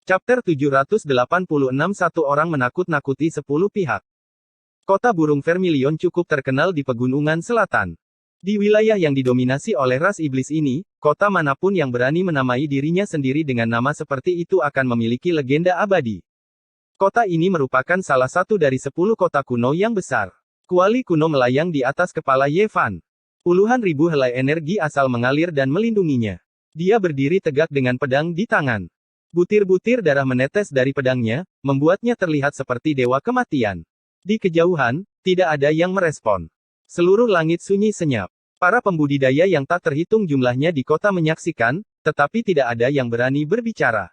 Chapter 786. Satu orang menakut-nakuti 10 pihak. Kota burung Vermilion cukup terkenal di pegunungan selatan. Di wilayah yang didominasi oleh ras iblis ini, kota manapun yang berani menamai dirinya sendiri dengan nama seperti itu akan memiliki legenda abadi. Kota ini merupakan salah satu dari 10 kota kuno yang besar. Kuali kuno melayang di atas kepala Ye Fan. Puluhan ribu helai energi asal mengalir dan melindunginya. Dia berdiri tegak dengan pedang di tangan. Butir-butir darah menetes dari pedangnya, membuatnya terlihat seperti dewa kematian. Di kejauhan, tidak ada yang merespon. Seluruh langit sunyi senyap. Para pembudidaya yang tak terhitung jumlahnya di kota menyaksikan, tetapi tidak ada yang berani berbicara.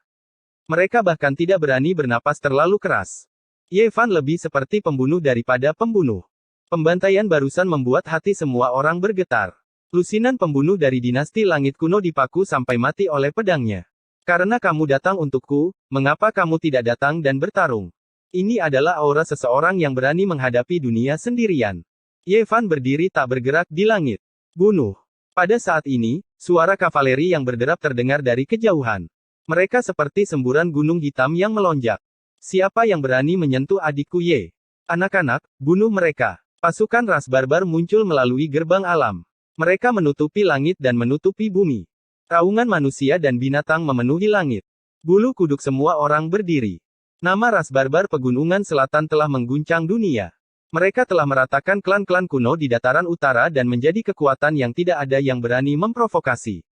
Mereka bahkan tidak berani bernapas terlalu keras. Ye Fan lebih seperti pembunuh daripada pembunuh. Pembantaian barusan membuat hati semua orang bergetar. Lusinan pembunuh dari dinasti langit kuno dipaku sampai mati oleh pedangnya. Karena kamu datang untukku, mengapa kamu tidak datang dan bertarung? Ini adalah aura seseorang yang berani menghadapi dunia sendirian. Ye Fan berdiri tak bergerak di langit. Bunuh. Pada saat ini, suara kavaleri yang berderap terdengar dari kejauhan. Mereka seperti semburan gunung hitam yang melonjak. Siapa yang berani menyentuh adikku Ye? Anak-anak, bunuh mereka. Pasukan ras barbar muncul melalui gerbang alam. Mereka menutupi langit dan menutupi bumi. Raungan manusia dan binatang memenuhi langit. Bulu kuduk semua orang berdiri. Nama ras barbar pegunungan selatan telah mengguncang dunia. Mereka telah meratakan klan-klan kuno di dataran utara dan menjadi kekuatan yang tidak ada yang berani memprovokasi.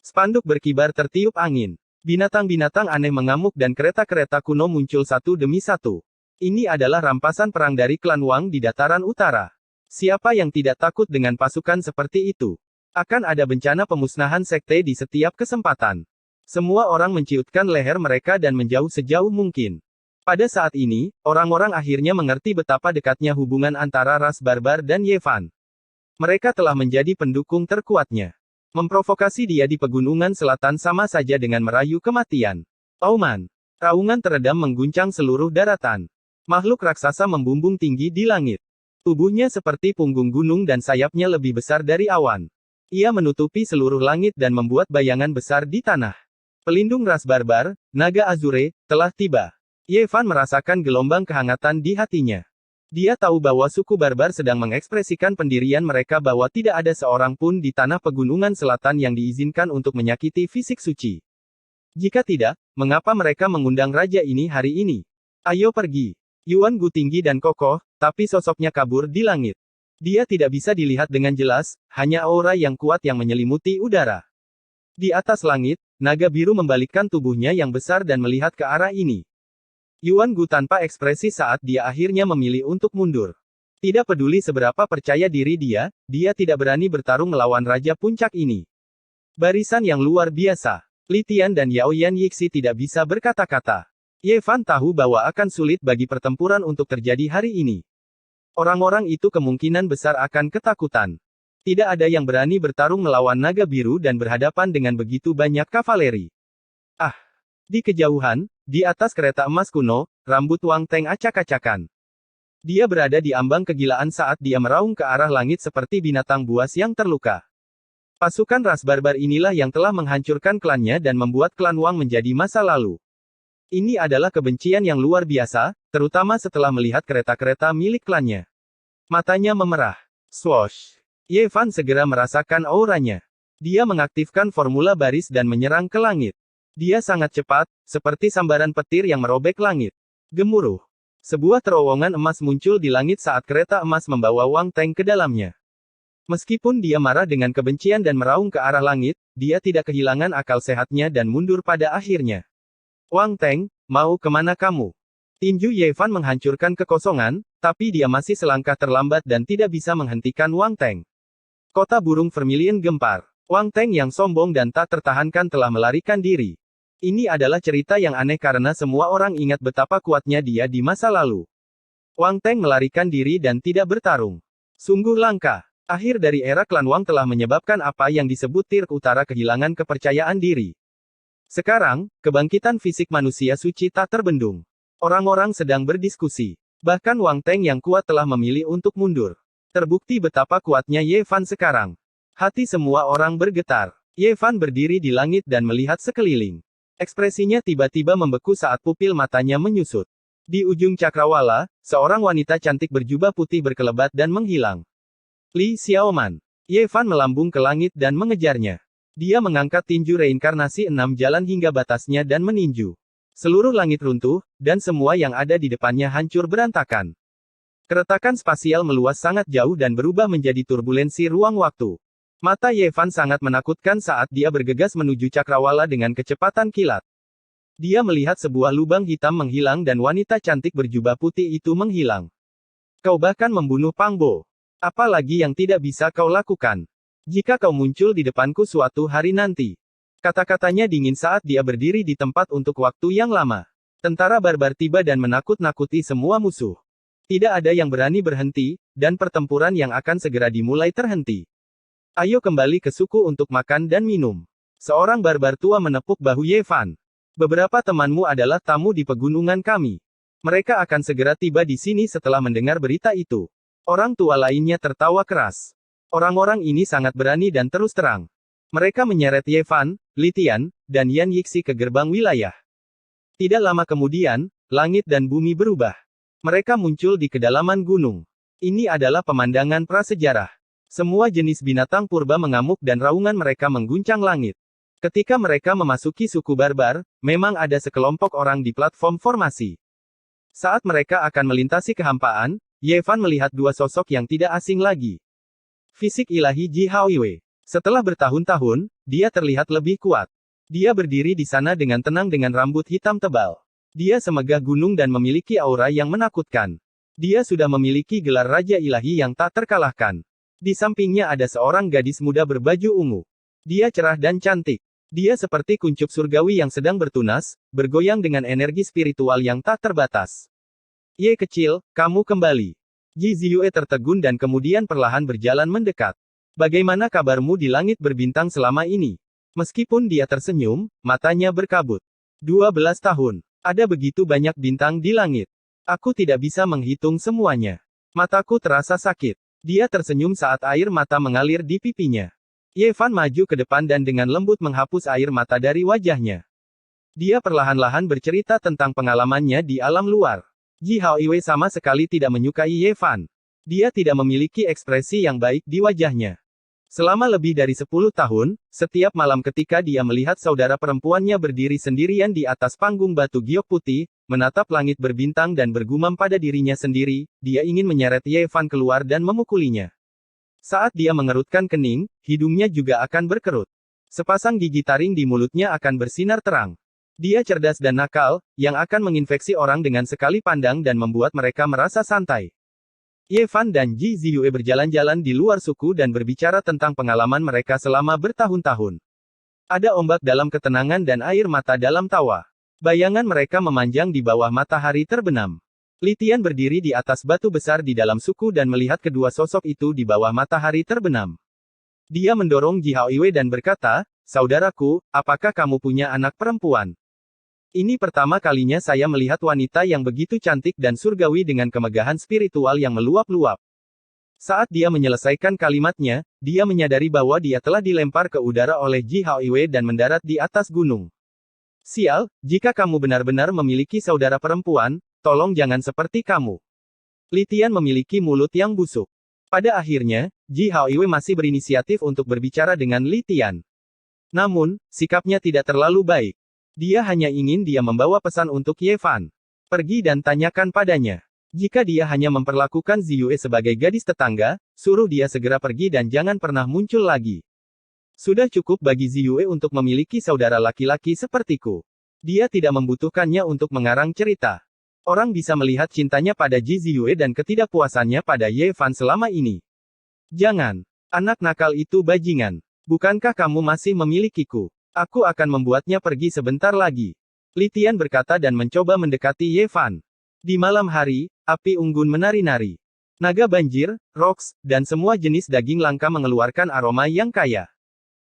Spanduk berkibar tertiup angin. Binatang-binatang aneh mengamuk dan kereta-kereta kuno muncul satu demi satu. Ini adalah rampasan perang dari klan Wang di dataran utara. Siapa yang tidak takut dengan pasukan seperti itu? Akan ada bencana pemusnahan sekte di setiap kesempatan. Semua orang menciutkan leher mereka dan menjauh sejauh mungkin. Pada saat ini, orang-orang akhirnya mengerti betapa dekatnya hubungan antara ras barbar dan Ye Fan. Mereka telah menjadi pendukung terkuatnya. Memprovokasi dia di pegunungan selatan sama saja dengan merayu kematian. Auman. Raungan teredam mengguncang seluruh daratan. Makhluk raksasa membumbung tinggi di langit. Tubuhnya seperti punggung gunung dan sayapnya lebih besar dari awan. Ia menutupi seluruh langit dan membuat bayangan besar di tanah. Pelindung ras barbar, naga Azure, telah tiba. Ye Fan merasakan gelombang kehangatan di hatinya. Dia tahu bahwa suku barbar sedang mengekspresikan pendirian mereka bahwa tidak ada seorang pun di tanah pegunungan selatan yang diizinkan untuk menyakiti fisik suci. Jika tidak, mengapa mereka mengundang raja ini hari ini? Ayo pergi. Yuan Gu tinggi dan kokoh, tapi sosoknya kabur di langit. Dia tidak bisa dilihat dengan jelas, hanya aura yang kuat yang menyelimuti udara. Di atas langit, naga biru membalikkan tubuhnya yang besar dan melihat ke arah ini. Yuan Gu tanpa ekspresi saat dia akhirnya memilih untuk mundur. Tidak peduli seberapa percaya diri dia tidak berani bertarung melawan Raja Puncak ini. Barisan yang luar biasa. Li Tian dan Yao Yan Yixi tidak bisa berkata-kata. Ye Fan tahu bahwa akan sulit bagi pertempuran untuk terjadi hari ini. Orang-orang itu kemungkinan besar akan ketakutan. Tidak ada yang berani bertarung melawan naga biru dan berhadapan dengan begitu banyak kavaleri. Ah! Di kejauhan, di atas kereta emas kuno, rambut Wang Teng acak-acakan. Dia berada di ambang kegilaan saat dia meraung ke arah langit seperti binatang buas yang terluka. Pasukan ras barbar inilah yang telah menghancurkan klannya dan membuat klan Wang menjadi masa lalu. Ini adalah kebencian yang luar biasa, terutama setelah melihat kereta-kereta milik klannya. Matanya memerah. Swoosh. Ye Fan segera merasakan auranya. Dia mengaktifkan formula baris dan menyerang ke langit. Dia sangat cepat, seperti sambaran petir yang merobek langit. Gemuruh. Sebuah terowongan emas muncul di langit saat kereta emas membawa Wang Teng ke dalamnya. Meskipun dia marah dengan kebencian dan meraung ke arah langit, dia tidak kehilangan akal sehatnya dan mundur pada akhirnya. Wang Teng, mau kemana kamu? Tinju Ye Fan menghancurkan kekosongan, tapi dia masih selangkah terlambat dan tidak bisa menghentikan Wang Teng. Kota burung Vermilion gempar. Wang Teng yang sombong dan tak tertahankan telah melarikan diri. Ini adalah cerita yang aneh karena semua orang ingat betapa kuatnya dia di masa lalu. Wang Teng melarikan diri dan tidak bertarung. Sungguh langka. Akhir dari era klan Wang telah menyebabkan apa yang disebut Tirk Utara kehilangan kepercayaan diri. Sekarang, kebangkitan fisik manusia suci tak terbendung. Orang-orang sedang berdiskusi. Bahkan Wang Teng yang kuat telah memilih untuk mundur. Terbukti betapa kuatnya Ye Fan sekarang. Hati semua orang bergetar. Ye Fan berdiri di langit dan melihat sekeliling. Ekspresinya tiba-tiba membeku saat pupil matanya menyusut. Di ujung cakrawala, seorang wanita cantik berjubah putih berkelebat dan menghilang. Li Xiaoman. Ye Fan melambung ke langit dan mengejarnya. Dia mengangkat tinju reinkarnasi 6 jalan hingga batasnya dan meninju. Seluruh langit runtuh, dan semua yang ada di depannya hancur berantakan. Keretakan spasial meluas sangat jauh dan berubah menjadi turbulensi ruang waktu. Mata Ye Fan sangat menakutkan saat dia bergegas menuju cakrawala dengan kecepatan kilat. Dia melihat sebuah lubang hitam menghilang dan wanita cantik berjubah putih itu menghilang. Kau bahkan membunuh Pang Bo. Apa lagi yang tidak bisa kau lakukan? Jika kau muncul di depanku suatu hari nanti. Kata-katanya dingin saat dia berdiri di tempat untuk waktu yang lama. Tentara barbar tiba dan menakut-nakuti semua musuh. Tidak ada yang berani berhenti, dan pertempuran yang akan segera dimulai terhenti. Ayo kembali ke suku untuk makan dan minum. Seorang barbar tua menepuk bahu Ye Fan. Beberapa temanmu adalah tamu di pegunungan kami. Mereka akan segera tiba di sini setelah mendengar berita itu. Orang tua lainnya tertawa keras. Orang-orang ini sangat berani dan terus terang. Mereka menyeret Ye Fan, Li Tian, dan Yan Yixi ke gerbang wilayah. Tidak lama kemudian, langit dan bumi berubah. Mereka muncul di kedalaman gunung. Ini adalah pemandangan prasejarah. Semua jenis binatang purba mengamuk dan raungan mereka mengguncang langit. Ketika mereka memasuki suku barbar, memang ada sekelompok orang di platform formasi. Saat mereka akan melintasi kehampaan, Ye Fan melihat dua sosok yang tidak asing lagi. Fisik ilahi Ji Haoiwei. Setelah bertahun-tahun, dia terlihat lebih kuat. Dia berdiri di sana dengan tenang dengan rambut hitam tebal. Dia semegah gunung dan memiliki aura yang menakutkan. Dia sudah memiliki gelar Raja Ilahi yang tak terkalahkan. Di sampingnya ada seorang gadis muda berbaju ungu. Dia cerah dan cantik. Dia seperti kuncup surgawi yang sedang bertunas, bergoyang dengan energi spiritual yang tak terbatas. Ye kecil, kamu kembali. Ji Ziyue tertegun dan kemudian perlahan berjalan mendekat. Bagaimana kabarmu di langit berbintang selama ini? Meskipun dia tersenyum, matanya berkabut. 12 tahun. Ada begitu banyak bintang di langit. Aku tidak bisa menghitung semuanya. Mataku terasa sakit. Dia tersenyum saat air mata mengalir di pipinya. Ye Fan maju ke depan dan dengan lembut menghapus air mata dari wajahnya. Dia perlahan-lahan bercerita tentang pengalamannya di alam luar. Ji Haoiwei sama sekali tidak menyukai Ye Fan. Dia tidak memiliki ekspresi yang baik di wajahnya. Selama lebih dari 10 tahun, setiap malam ketika dia melihat saudara perempuannya berdiri sendirian di atas panggung batu giok putih, menatap langit berbintang dan bergumam pada dirinya sendiri, dia ingin menyeret Ye Fan keluar dan memukulinya. Saat dia mengerutkan kening, hidungnya juga akan berkerut. Sepasang gigi taring di mulutnya akan bersinar terang. Dia cerdas dan nakal, yang akan menginfeksi orang dengan sekali pandang dan membuat mereka merasa santai. Ye Fan dan Ji Ziyue berjalan-jalan di luar suku dan berbicara tentang pengalaman mereka selama bertahun-tahun. Ada ombak dalam ketenangan dan air mata dalam tawa. Bayangan mereka memanjang di bawah matahari terbenam. Li Tian berdiri di atas batu besar di dalam suku dan melihat kedua sosok itu di bawah matahari terbenam. Dia mendorong Ji Haoiwei dan berkata, "Saudaraku, apakah kamu punya anak perempuan?" Ini pertama kalinya saya melihat wanita yang begitu cantik dan surgawi dengan kemegahan spiritual yang meluap-luap. Saat dia menyelesaikan kalimatnya, dia menyadari bahwa dia telah dilempar ke udara oleh Ji Haoiwei dan mendarat di atas gunung. Sial, jika kamu benar-benar memiliki saudara perempuan, tolong jangan seperti kamu. Li Tian memiliki mulut yang busuk. Pada akhirnya, Ji Haoiwei masih berinisiatif untuk berbicara dengan Li Tian. Namun, sikapnya tidak terlalu baik. Dia hanya ingin dia membawa pesan untuk Ye Fan. Pergi dan tanyakan padanya. Jika dia hanya memperlakukan Ziyue sebagai gadis tetangga, suruh dia segera pergi dan jangan pernah muncul lagi. Sudah cukup bagi Ziyue untuk memiliki saudara laki-laki sepertiku. Dia tidak membutuhkannya untuk mengarang cerita. Orang bisa melihat cintanya pada Ji Ziyue dan ketidakpuasannya pada Ye Fan selama ini. Jangan. Anak nakal itu bajingan. Bukankah kamu masih memilikiku? Aku akan membuatnya pergi sebentar lagi. Li Tian berkata dan mencoba mendekati Ye Fan. Di malam hari, api unggun menari-nari. Naga banjir, roks, dan semua jenis daging langka mengeluarkan aroma yang kaya.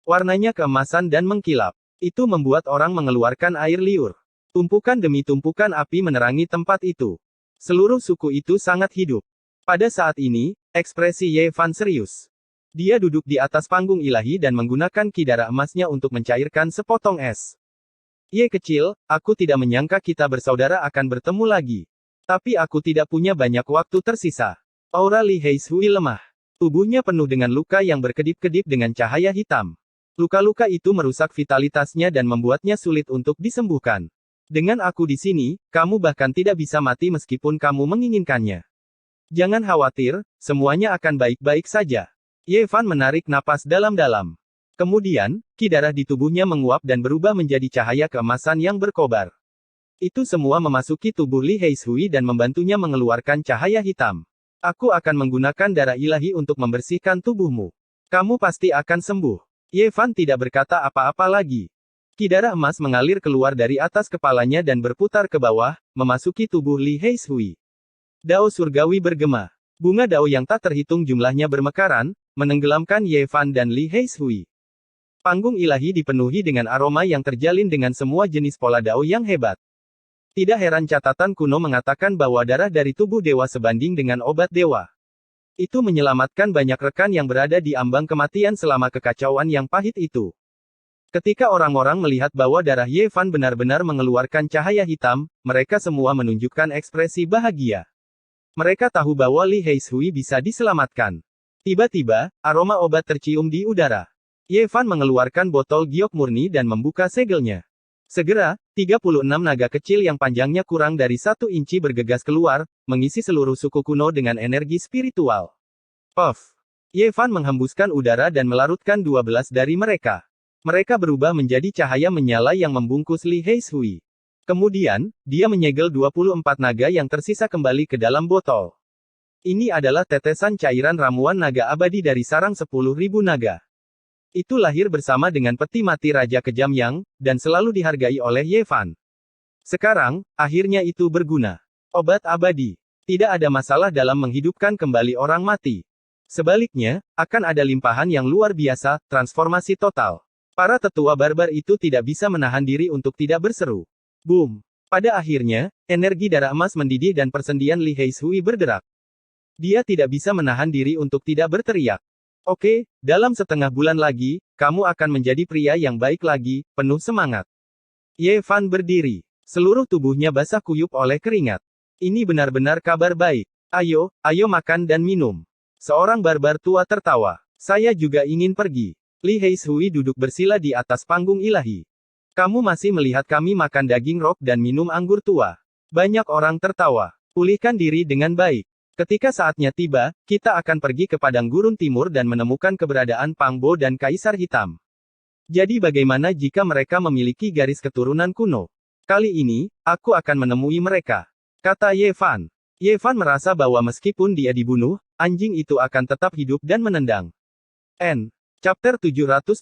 Warnanya keemasan dan mengkilap. Itu membuat orang mengeluarkan air liur. Tumpukan demi tumpukan api menerangi tempat itu. Seluruh suku itu sangat hidup. Pada saat ini, ekspresi Ye Fan serius. Dia duduk di atas panggung ilahi dan menggunakan ki darah emasnya untuk mencairkan sepotong es. Ye kecil, aku tidak menyangka kita bersaudara akan bertemu lagi. Tapi aku tidak punya banyak waktu tersisa. Aura Li Heishui lemah. Tubuhnya penuh dengan luka yang berkedip-kedip dengan cahaya hitam. Luka-luka itu merusak vitalitasnya dan membuatnya sulit untuk disembuhkan. Dengan aku di sini, kamu bahkan tidak bisa mati meskipun kamu menginginkannya. Jangan khawatir, semuanya akan baik-baik saja. Ye Fan menarik napas dalam-dalam. Kemudian, ki darah di tubuhnya menguap dan berubah menjadi cahaya keemasan yang berkobar. Itu semua memasuki tubuh Li Heishui dan membantunya mengeluarkan cahaya hitam. Aku akan menggunakan darah ilahi untuk membersihkan tubuhmu. Kamu pasti akan sembuh. Ye Fan tidak berkata apa-apa lagi. Ki darah emas mengalir keluar dari atas kepalanya dan berputar ke bawah, memasuki tubuh Li Heishui. Dao surgawi bergema. Bunga dao yang tak terhitung jumlahnya bermekaran, menenggelamkan Ye Fan dan Li Heishui. Panggung ilahi dipenuhi dengan aroma yang terjalin dengan semua jenis pola dao yang hebat. Tidak heran catatan kuno mengatakan bahwa darah dari tubuh dewa sebanding dengan obat dewa. Itu menyelamatkan banyak rekan yang berada di ambang kematian selama kekacauan yang pahit itu. Ketika orang-orang melihat bahwa darah Ye Fan benar-benar mengeluarkan cahaya hitam, mereka semua menunjukkan ekspresi bahagia. Mereka tahu bahwa Li Heishui bisa diselamatkan. Tiba-tiba, aroma obat tercium di udara. Ye Fan mengeluarkan botol giok murni dan membuka segelnya. Segera, 36 naga kecil yang panjangnya kurang dari 1 inci bergegas keluar, mengisi seluruh suku kuno dengan energi spiritual. Puff! Ye Fan menghembuskan udara dan melarutkan 12 dari mereka. Mereka berubah menjadi cahaya menyala yang membungkus Li Heishui. Kemudian, dia menyegel 24 naga yang tersisa kembali ke dalam botol. Ini adalah tetesan cairan ramuan naga abadi dari sarang 10.000 naga. Itu lahir bersama dengan peti mati Raja Kejam Yang, dan selalu dihargai oleh Ye Fan. Sekarang, akhirnya itu berguna. Obat abadi. Tidak ada masalah dalam menghidupkan kembali orang mati. Sebaliknya, akan ada limpahan yang luar biasa, transformasi total. Para tetua barbar itu tidak bisa menahan diri untuk tidak berseru. Boom! Pada akhirnya, energi darah emas mendidih dan persendian Li Heishui berderak. Dia tidak bisa menahan diri untuk tidak berteriak. Oke, dalam setengah bulan lagi, kamu akan menjadi pria yang baik lagi, penuh semangat. Ye Fan berdiri. Seluruh tubuhnya basah kuyup oleh keringat. Ini benar-benar kabar baik. Ayo, ayo makan dan minum. Seorang barbar tua tertawa. Saya juga ingin pergi. Li Heishui duduk bersila di atas panggung ilahi. Kamu masih melihat kami makan daging rock dan minum anggur tua. Banyak orang tertawa. Pulihkan diri dengan baik. Ketika saatnya tiba, kita akan pergi ke padang gurun timur dan menemukan keberadaan Pang Bo dan Kaisar Hitam. Jadi bagaimana jika mereka memiliki garis keturunan kuno? Kali ini, aku akan menemui mereka. Kata Ye Fan. Ye Fan merasa bahwa meskipun dia dibunuh, anjing itu akan tetap hidup dan menendang. Chapter 787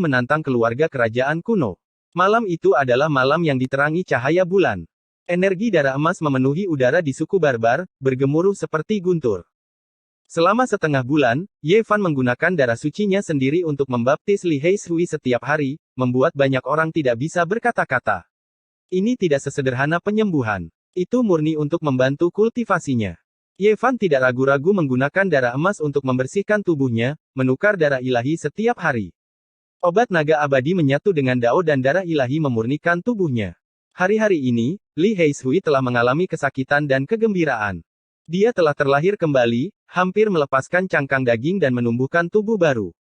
menantang keluarga kerajaan kuno. Malam itu adalah malam yang diterangi cahaya bulan. Energi darah emas memenuhi udara di suku barbar, bergemuruh seperti guntur. Selama setengah bulan, Ye Fan menggunakan darah sucinya sendiri untuk membaptis Li Heishui setiap hari, membuat banyak orang tidak bisa berkata-kata. Ini tidak sesederhana penyembuhan. Itu murni untuk membantu kultivasinya. Ye Fan tidak ragu-ragu menggunakan darah emas untuk membersihkan tubuhnya, menukar darah ilahi setiap hari. Obat naga abadi menyatu dengan dao dan darah ilahi memurnikan tubuhnya. Hari-hari ini, Li Heishui telah mengalami kesakitan dan kegembiraan. Dia telah terlahir kembali, hampir melepaskan cangkang daging dan menumbuhkan tubuh baru.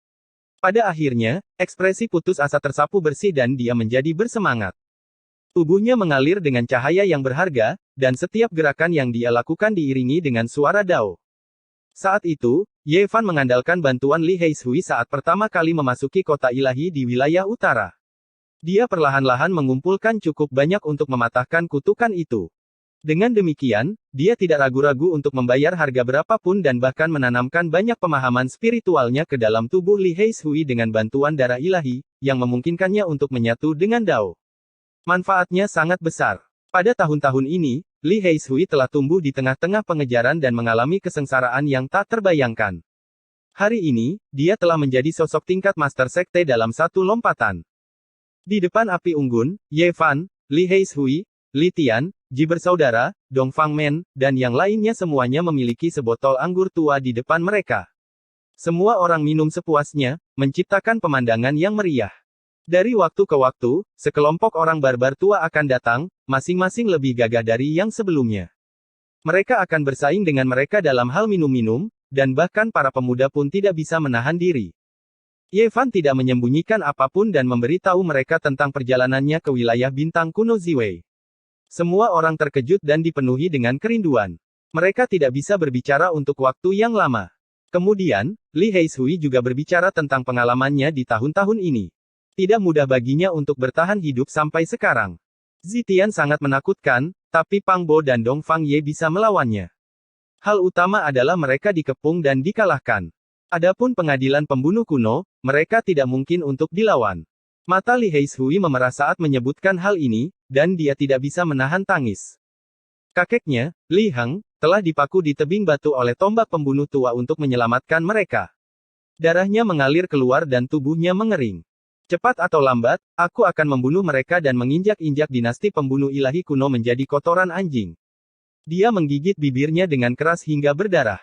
Pada akhirnya, ekspresi putus asa tersapu bersih dan dia menjadi bersemangat. Tubuhnya mengalir dengan cahaya yang berharga, dan setiap gerakan yang dia lakukan diiringi dengan suara dao. Saat itu, Ye Fan mengandalkan bantuan Li Heishui saat pertama kali memasuki kota ilahi di wilayah utara. Dia perlahan-lahan mengumpulkan cukup banyak untuk mematahkan kutukan itu. Dengan demikian, dia tidak ragu-ragu untuk membayar harga berapapun dan bahkan menanamkan banyak pemahaman spiritualnya ke dalam tubuh Li Heishui dengan bantuan darah ilahi, yang memungkinkannya untuk menyatu dengan dao. Manfaatnya sangat besar. Pada tahun-tahun ini, Li Heishui telah tumbuh di tengah-tengah pengejaran dan mengalami kesengsaraan yang tak terbayangkan. Hari ini, dia telah menjadi sosok tingkat master sekte dalam satu lompatan. Di depan api unggun, Ye Fan, Li Heishui, Li Tian, Ji bersaudara, Dong Fang Men, dan yang lainnya semuanya memiliki sebotol anggur tua di depan mereka. Semua orang minum sepuasnya, menciptakan pemandangan yang meriah. Dari waktu ke waktu, sekelompok orang barbar tua akan datang, masing-masing lebih gagah dari yang sebelumnya. Mereka akan bersaing dengan mereka dalam hal minum-minum, dan bahkan para pemuda pun tidak bisa menahan diri. Yevan tidak menyembunyikan apapun dan memberitahu mereka tentang perjalanannya ke wilayah bintang kuno Ziwei. Semua orang terkejut dan dipenuhi dengan kerinduan. Mereka tidak bisa berbicara untuk waktu yang lama. Kemudian, Li Heishui juga berbicara tentang pengalamannya di tahun-tahun ini. Tidak mudah baginya untuk bertahan hidup sampai sekarang. Zitian sangat menakutkan, tapi Pang Bo dan Dong Fang Ye bisa melawannya. Hal utama adalah mereka dikepung dan dikalahkan. Adapun pengadilan pembunuh kuno, mereka tidak mungkin untuk dilawan. Mata Li Heishui memerah saat menyebutkan hal ini, dan dia tidak bisa menahan tangis. Kakeknya, Li Heng, telah dipaku di tebing batu oleh tombak pembunuh tua untuk menyelamatkan mereka. Darahnya mengalir keluar dan tubuhnya mengering. Cepat atau lambat, aku akan membunuh mereka dan menginjak-injak dinasti pembunuh ilahi kuno menjadi kotoran anjing. Dia menggigit bibirnya dengan keras hingga berdarah.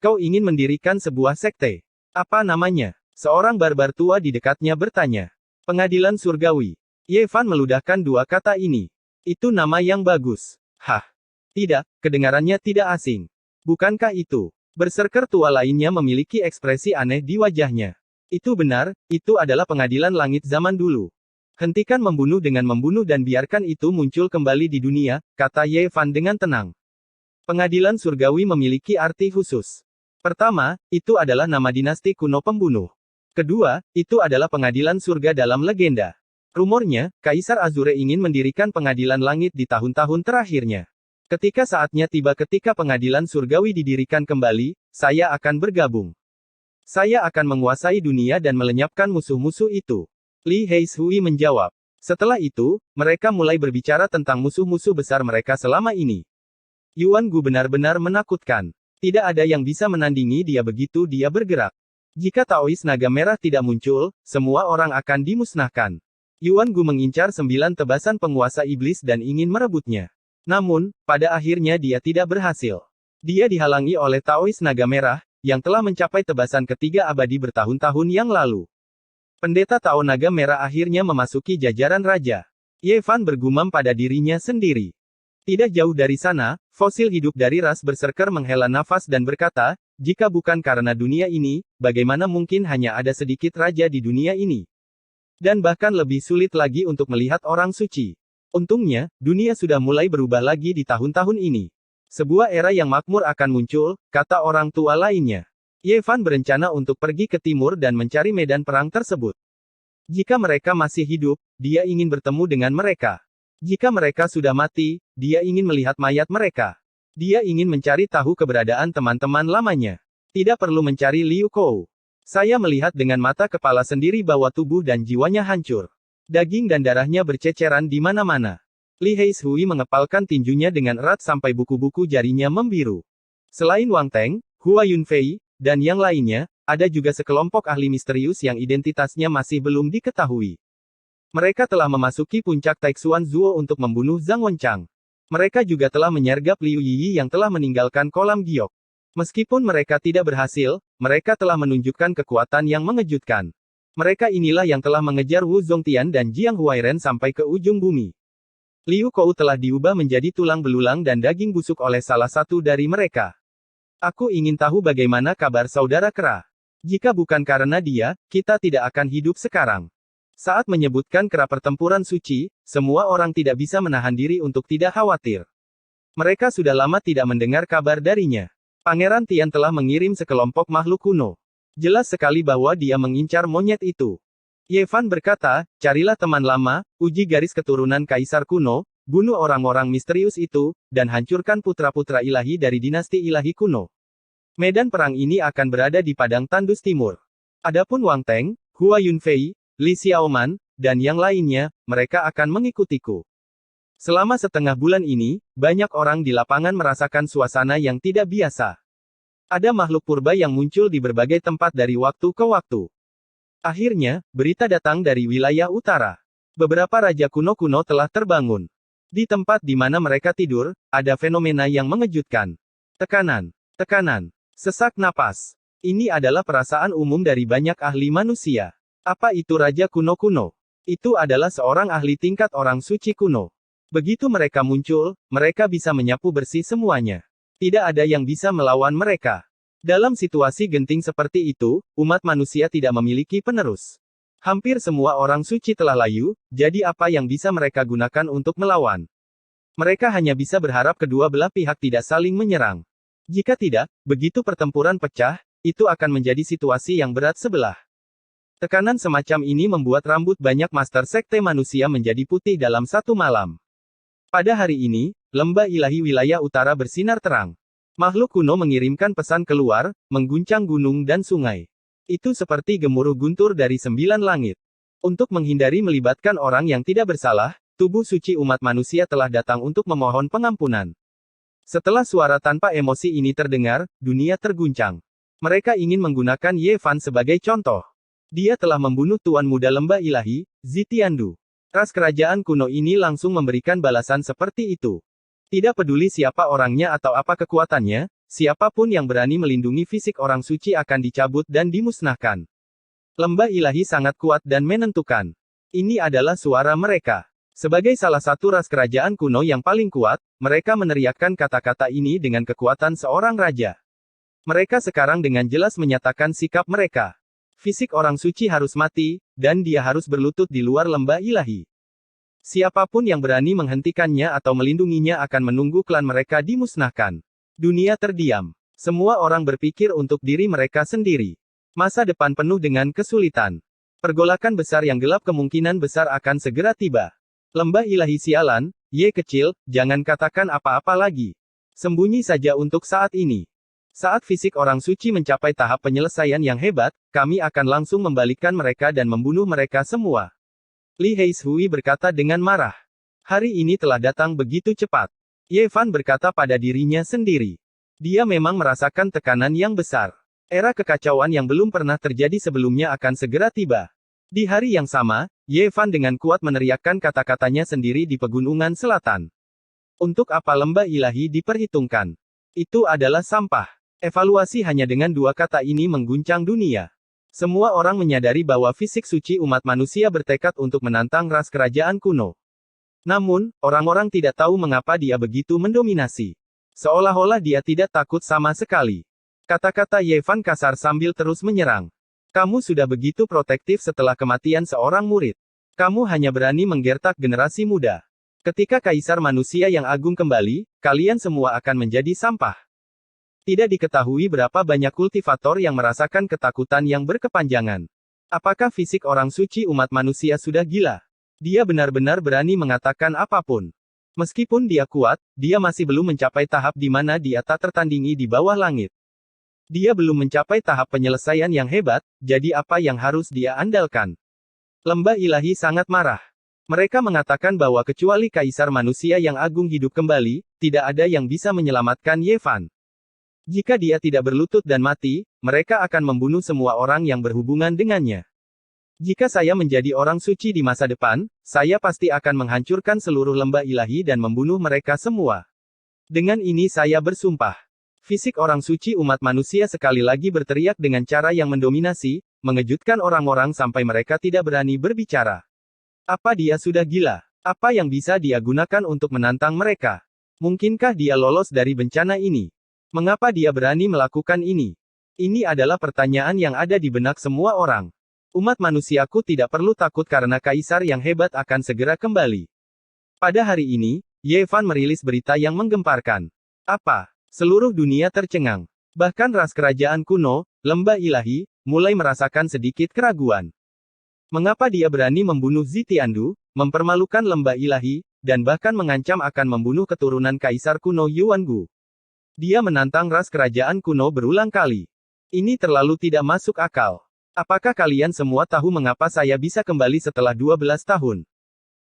Kau ingin mendirikan sebuah sekte. Apa namanya? Seorang barbar tua di dekatnya bertanya. Pengadilan Surgawi. Yevan meludahkan dua kata ini. Itu nama yang bagus. Hah. Tidak, kedengarannya tidak asing. Bukankah itu? Berserker tua lainnya memiliki ekspresi aneh di wajahnya. Itu benar, itu adalah pengadilan langit zaman dulu. Hentikan membunuh dengan membunuh dan biarkan itu muncul kembali di dunia, kata Yevan dengan tenang. Pengadilan surgawi memiliki arti khusus. Pertama, itu adalah nama dinasti kuno pembunuh. Kedua, itu adalah pengadilan surga dalam legenda. Rumornya, Kaisar Azure ingin mendirikan pengadilan langit di tahun-tahun terakhirnya. Ketika saatnya tiba ketika pengadilan surgawi didirikan kembali, saya akan bergabung. Saya akan menguasai dunia dan melenyapkan musuh-musuh itu. Li Heishui menjawab. Setelah itu, mereka mulai berbicara tentang musuh-musuh besar mereka selama ini. Yuan Gu benar-benar menakutkan. Tidak ada yang bisa menandingi dia begitu dia bergerak. Jika Taois Naga Merah tidak muncul, semua orang akan dimusnahkan. Yuan Gu mengincar 9 tebasan penguasa iblis dan ingin merebutnya. Namun, pada akhirnya dia tidak berhasil. Dia dihalangi oleh Taois Naga Merah, yang telah mencapai tebasan ketiga abadi bertahun-tahun yang lalu. Pendeta Tao Naga Merah akhirnya memasuki jajaran raja. Yevan bergumam pada dirinya sendiri. Tidak jauh dari sana, fosil hidup dari ras berserker menghela nafas dan berkata, jika bukan karena dunia ini, bagaimana mungkin hanya ada sedikit raja di dunia ini? Dan bahkan lebih sulit lagi untuk melihat orang suci. Untungnya, dunia sudah mulai berubah lagi di tahun-tahun ini. Sebuah era yang makmur akan muncul, kata orang tua lainnya. Yevan berencana untuk pergi ke timur dan mencari medan perang tersebut. Jika mereka masih hidup, dia ingin bertemu dengan mereka. Jika mereka sudah mati, dia ingin melihat mayat mereka. Dia ingin mencari tahu keberadaan teman-teman lamanya. Tidak perlu mencari Liu Kou. Saya melihat dengan mata kepala sendiri bahwa tubuh dan jiwanya hancur. Daging dan darahnya berceceran di mana-mana. Li Heishui mengepalkan tinjunya dengan erat sampai buku-buku jarinya membiru. Selain Wang Teng, Hua Yunfei, dan yang lainnya, ada juga sekelompok ahli misterius yang identitasnya masih belum diketahui. Mereka telah memasuki puncak Taixuan Zuo untuk membunuh Zhang Wenchang. Mereka juga telah menyergap Liu Yiyi yang telah meninggalkan kolam giok. Meskipun mereka tidak berhasil, mereka telah menunjukkan kekuatan yang mengejutkan. Mereka inilah yang telah mengejar Wu Zongtian dan Jiang Huairen sampai ke ujung bumi. Liu Kou telah diubah menjadi tulang belulang dan daging busuk oleh salah satu dari mereka. Aku ingin tahu bagaimana kabar saudara kera. Jika bukan karena dia, kita tidak akan hidup sekarang. Saat menyebutkan kera pertempuran suci, semua orang tidak bisa menahan diri untuk tidak khawatir. Mereka sudah lama tidak mendengar kabar darinya. Pangeran Tian telah mengirim sekelompok makhluk kuno. Jelas sekali bahwa dia mengincar monyet itu. Yevan berkata, carilah teman lama, uji garis keturunan kaisar kuno, bunuh orang-orang misterius itu, dan hancurkan putra-putra ilahi dari dinasti ilahi kuno. Medan perang ini akan berada di Padang Tandus Timur. Adapun Wang Teng, Hua Yunfei, Li Xiaoman, dan yang lainnya, mereka akan mengikutiku. Selama setengah bulan ini, banyak orang di lapangan merasakan suasana yang tidak biasa. Ada makhluk purba yang muncul di berbagai tempat dari waktu ke waktu. Akhirnya, berita datang dari wilayah utara. Beberapa raja kuno-kuno telah terbangun. Di tempat di mana mereka tidur, ada fenomena yang mengejutkan. Tekanan, tekanan, sesak napas. Ini adalah perasaan umum dari banyak ahli manusia. Apa itu raja kuno-kuno? Itu adalah seorang ahli tingkat orang suci kuno. Begitu mereka muncul, mereka bisa menyapu bersih semuanya. Tidak ada yang bisa melawan mereka. Dalam situasi genting seperti itu, umat manusia tidak memiliki penerus. Hampir semua orang suci telah layu, jadi apa yang bisa mereka gunakan untuk melawan? Mereka hanya bisa berharap kedua belah pihak tidak saling menyerang. Jika tidak, begitu pertempuran pecah, itu akan menjadi situasi yang berat sebelah. Tekanan semacam ini membuat rambut banyak master sekte manusia menjadi putih dalam satu malam. Pada hari ini, lembah ilahi wilayah utara bersinar terang. Makhluk kuno mengirimkan pesan keluar, mengguncang gunung dan sungai. Itu seperti gemuruh guntur dari 9 langit. Untuk menghindari melibatkan orang yang tidak bersalah, tubuh suci umat manusia telah datang untuk memohon pengampunan. Setelah suara tanpa emosi ini terdengar, dunia terguncang. Mereka ingin menggunakan Ye Fan sebagai contoh. Dia telah membunuh Tuan Muda Lembah Ilahi, Zitiandu. Ras kerajaan kuno ini langsung memberikan balasan seperti itu. Tidak peduli siapa orangnya atau apa kekuatannya, siapapun yang berani melindungi fisik orang suci akan dicabut dan dimusnahkan. Lembah Ilahi sangat kuat dan menentukan. Ini adalah suara mereka. Sebagai salah satu ras kerajaan kuno yang paling kuat, mereka meneriakkan kata-kata ini dengan kekuatan seorang raja. Mereka sekarang dengan jelas menyatakan sikap mereka. Fisik orang suci harus mati, dan dia harus berlutut di luar lembah ilahi. Siapapun yang berani menghentikannya atau melindunginya akan menunggu klan mereka dimusnahkan. Dunia terdiam. Semua orang berpikir untuk diri mereka sendiri. Masa depan penuh dengan kesulitan. Pergolakan besar yang gelap kemungkinan besar akan segera tiba. Lembah ilahi sialan, Ye kecil, jangan katakan apa-apa lagi. Sembunyi saja untuk saat ini. Saat fisik orang suci mencapai tahap penyelesaian yang hebat, kami akan langsung membalikkan mereka dan membunuh mereka semua. Li Heishui berkata dengan marah. Hari ini telah datang begitu cepat. Ye Fan berkata pada dirinya sendiri. Dia memang merasakan tekanan yang besar. Era kekacauan yang belum pernah terjadi sebelumnya akan segera tiba. Di hari yang sama, Ye Fan dengan kuat meneriakkan kata-katanya sendiri di pegunungan selatan. Untuk apa lembah ilahi diperhitungkan? Itu adalah sampah. Evaluasi hanya dengan dua kata ini mengguncang dunia. Semua orang menyadari bahwa fisik suci umat manusia bertekad untuk menantang ras kerajaan kuno. Namun, orang-orang tidak tahu mengapa dia begitu mendominasi. Seolah-olah dia tidak takut sama sekali. Kata-kata Ye Fan kasar sambil terus menyerang. Kamu sudah begitu protektif setelah kematian seorang murid. Kamu hanya berani menggertak generasi muda. Ketika Kaisar Manusia yang Agung kembali, kalian semua akan menjadi sampah. Tidak diketahui berapa banyak kultivator yang merasakan ketakutan yang berkepanjangan. Apakah fisik orang suci umat manusia sudah gila? Dia benar-benar berani mengatakan apapun. Meskipun dia kuat, dia masih belum mencapai tahap di mana dia tak tertandingi di bawah langit. Dia belum mencapai tahap penyelesaian yang hebat, jadi apa yang harus dia andalkan? Lembah ilahi sangat marah. Mereka mengatakan bahwa kecuali Kaisar Manusia yang Agung hidup kembali, tidak ada yang bisa menyelamatkan Ye Fan. Jika dia tidak berlutut dan mati, mereka akan membunuh semua orang yang berhubungan dengannya. Jika saya menjadi orang suci di masa depan, saya pasti akan menghancurkan seluruh lembah ilahi dan membunuh mereka semua. Dengan ini saya bersumpah. Fisik orang suci umat manusia sekali lagi berteriak dengan cara yang mendominasi, mengejutkan orang-orang sampai mereka tidak berani berbicara. Apa dia sudah gila? Apa yang bisa dia gunakan untuk menantang mereka? Mungkinkah dia lolos dari bencana ini? Mengapa dia berani melakukan ini? Ini adalah pertanyaan yang ada di benak semua orang. Umat manusiaku tidak perlu takut karena kaisar yang hebat akan segera kembali. Pada hari ini, Ye Fan merilis berita yang menggemparkan. Apa? Seluruh dunia tercengang. Bahkan ras kerajaan kuno, lembah ilahi, mulai merasakan sedikit keraguan. Mengapa dia berani membunuh Zitiandu, mempermalukan lembah ilahi, dan bahkan mengancam akan membunuh keturunan kaisar kuno Yuangu? Dia menantang ras kerajaan kuno berulang kali. Ini terlalu tidak masuk akal. Apakah kalian semua tahu mengapa saya bisa kembali setelah 12 tahun?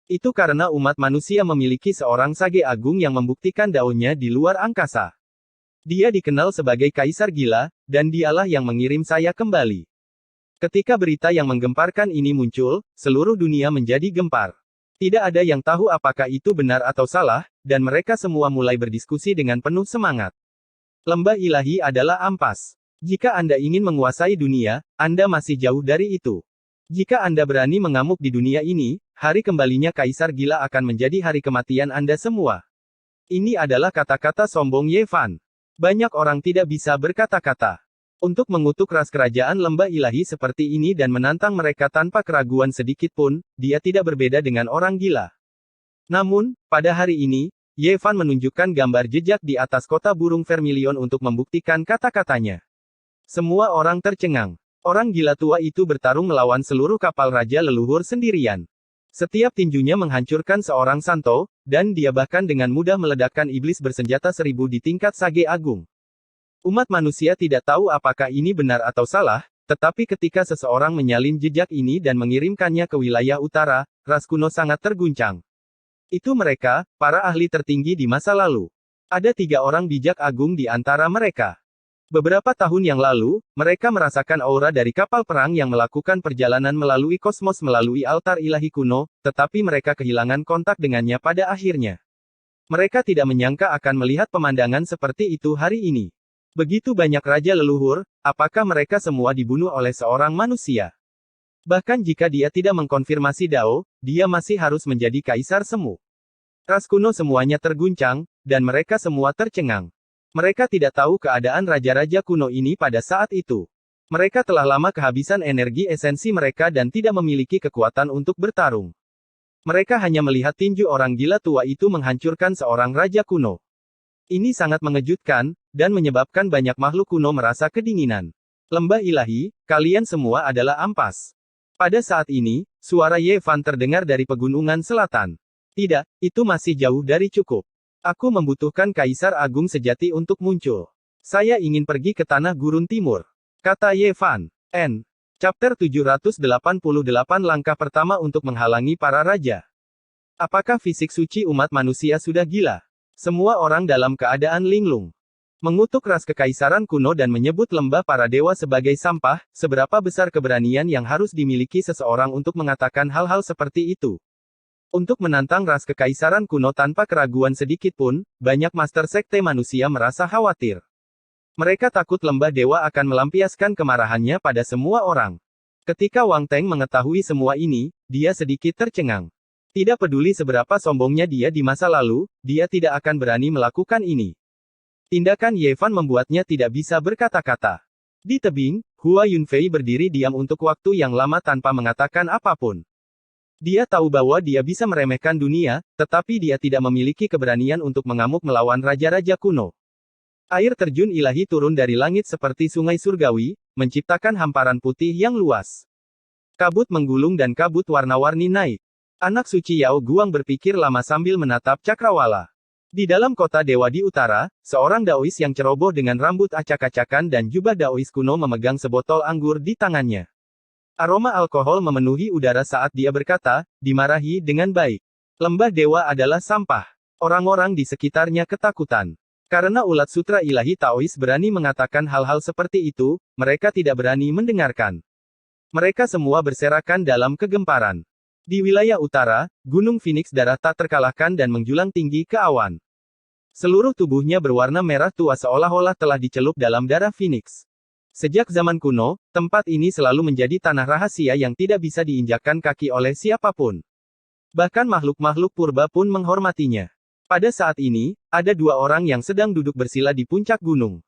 Itu karena umat manusia memiliki seorang sage agung yang membuktikan daunnya di luar angkasa. Dia dikenal sebagai Kaisar Gila, dan dialah yang mengirim saya kembali. Ketika berita yang menggemparkan ini muncul, seluruh dunia menjadi gempar. Tidak ada yang tahu apakah itu benar atau salah, dan mereka semua mulai berdiskusi dengan penuh semangat. Lembah ilahi adalah ampas. Jika Anda ingin menguasai dunia, Anda masih jauh dari itu. Jika Anda berani mengamuk di dunia ini, hari kembalinya Kaisar Gila akan menjadi hari kematian Anda semua. Ini adalah kata-kata sombong Ye Fan. Banyak orang tidak bisa berkata-kata. Untuk mengutuk ras kerajaan lembah ilahi seperti ini dan menantang mereka tanpa keraguan sedikit pun, dia tidak berbeda dengan orang gila. Namun, pada hari ini, Ye Fan menunjukkan gambar jejak di atas kota burung Vermilion untuk membuktikan kata-katanya. Semua orang tercengang. Orang gila tua itu bertarung melawan seluruh kapal raja leluhur sendirian. Setiap tinjunya menghancurkan seorang santo, dan dia bahkan dengan mudah meledakkan iblis bersenjata 1000 di tingkat Sage Agung. Umat manusia tidak tahu apakah ini benar atau salah, tetapi ketika seseorang menyalin jejak ini dan mengirimkannya ke wilayah utara, ras kuno sangat terguncang. Itu mereka, para ahli tertinggi di masa lalu. Ada 3 orang bijak agung di antara mereka. Beberapa tahun yang lalu, mereka merasakan aura dari kapal perang yang melakukan perjalanan melalui kosmos melalui altar ilahi kuno, tetapi mereka kehilangan kontak dengannya pada akhirnya. Mereka tidak menyangka akan melihat pemandangan seperti itu hari ini. Begitu banyak raja leluhur, apakah mereka semua dibunuh oleh seorang manusia? Bahkan jika dia tidak mengkonfirmasi Dao, dia masih harus menjadi kaisar semu. Ras kuno semuanya terguncang, dan mereka semua tercengang. Mereka tidak tahu keadaan raja-raja kuno ini pada saat itu. Mereka telah lama kehabisan energi esensi mereka dan tidak memiliki kekuatan untuk bertarung. Mereka hanya melihat tinju orang gila tua itu menghancurkan seorang raja kuno. Ini sangat mengejutkan, dan menyebabkan banyak makhluk kuno merasa kedinginan. Lembah ilahi, kalian semua adalah ampas. Pada saat ini, suara Ye Fan terdengar dari pegunungan selatan. Tidak, itu masih jauh dari cukup. Aku membutuhkan Kaisar Agung sejati untuk muncul. Saya ingin pergi ke Tanah Gurun Timur. Kata Ye Fan. Chapter 788 Langkah pertama untuk menghalangi para raja. Apakah fisik suci umat manusia sudah gila? Semua orang dalam keadaan linglung. Mengutuk ras kekaisaran kuno dan menyebut lembah para dewa sebagai sampah, seberapa besar keberanian yang harus dimiliki seseorang untuk mengatakan hal-hal seperti itu? Untuk menantang ras kekaisaran kuno tanpa keraguan sedikit pun, banyak master sekte manusia merasa khawatir. Mereka takut lembah dewa akan melampiaskan kemarahannya pada semua orang. Ketika Wang Teng mengetahui semua ini, dia sedikit tercengang. Tidak peduli seberapa sombongnya dia di masa lalu, dia tidak akan berani melakukan ini. Tindakan Ye Fan membuatnya tidak bisa berkata-kata. Di tebing, Hua Yunfei berdiri diam untuk waktu yang lama tanpa mengatakan apapun. Dia tahu bahwa dia bisa meremehkan dunia, tetapi dia tidak memiliki keberanian untuk mengamuk melawan raja-raja kuno. Air terjun ilahi turun dari langit seperti sungai surgawi, menciptakan hamparan putih yang luas. Kabut menggulung dan kabut warna-warni naik. Anak suci Yao Guang berpikir lama sambil menatap cakrawala. Di dalam kota dewa di utara, seorang Daois yang ceroboh dengan rambut acak-acakan dan jubah Daois kuno memegang sebotol anggur di tangannya. Aroma alkohol memenuhi udara saat dia berkata, dimarahi dengan baik. Lembah dewa adalah sampah. Orang-orang di sekitarnya ketakutan. Karena ulat sutra ilahi Taois berani mengatakan hal-hal seperti itu, mereka tidak berani mendengarkan. Mereka semua berserakan dalam kegemparan. Di wilayah utara, Gunung Phoenix darah tak terkalahkan dan menjulang tinggi ke awan. Seluruh tubuhnya berwarna merah tua seolah-olah telah dicelup dalam darah Phoenix. Sejak zaman kuno, tempat ini selalu menjadi tanah rahasia yang tidak bisa diinjakkan kaki oleh siapapun. Bahkan makhluk-makhluk purba pun menghormatinya. Pada saat ini, ada 2 orang yang sedang duduk bersila di puncak gunung.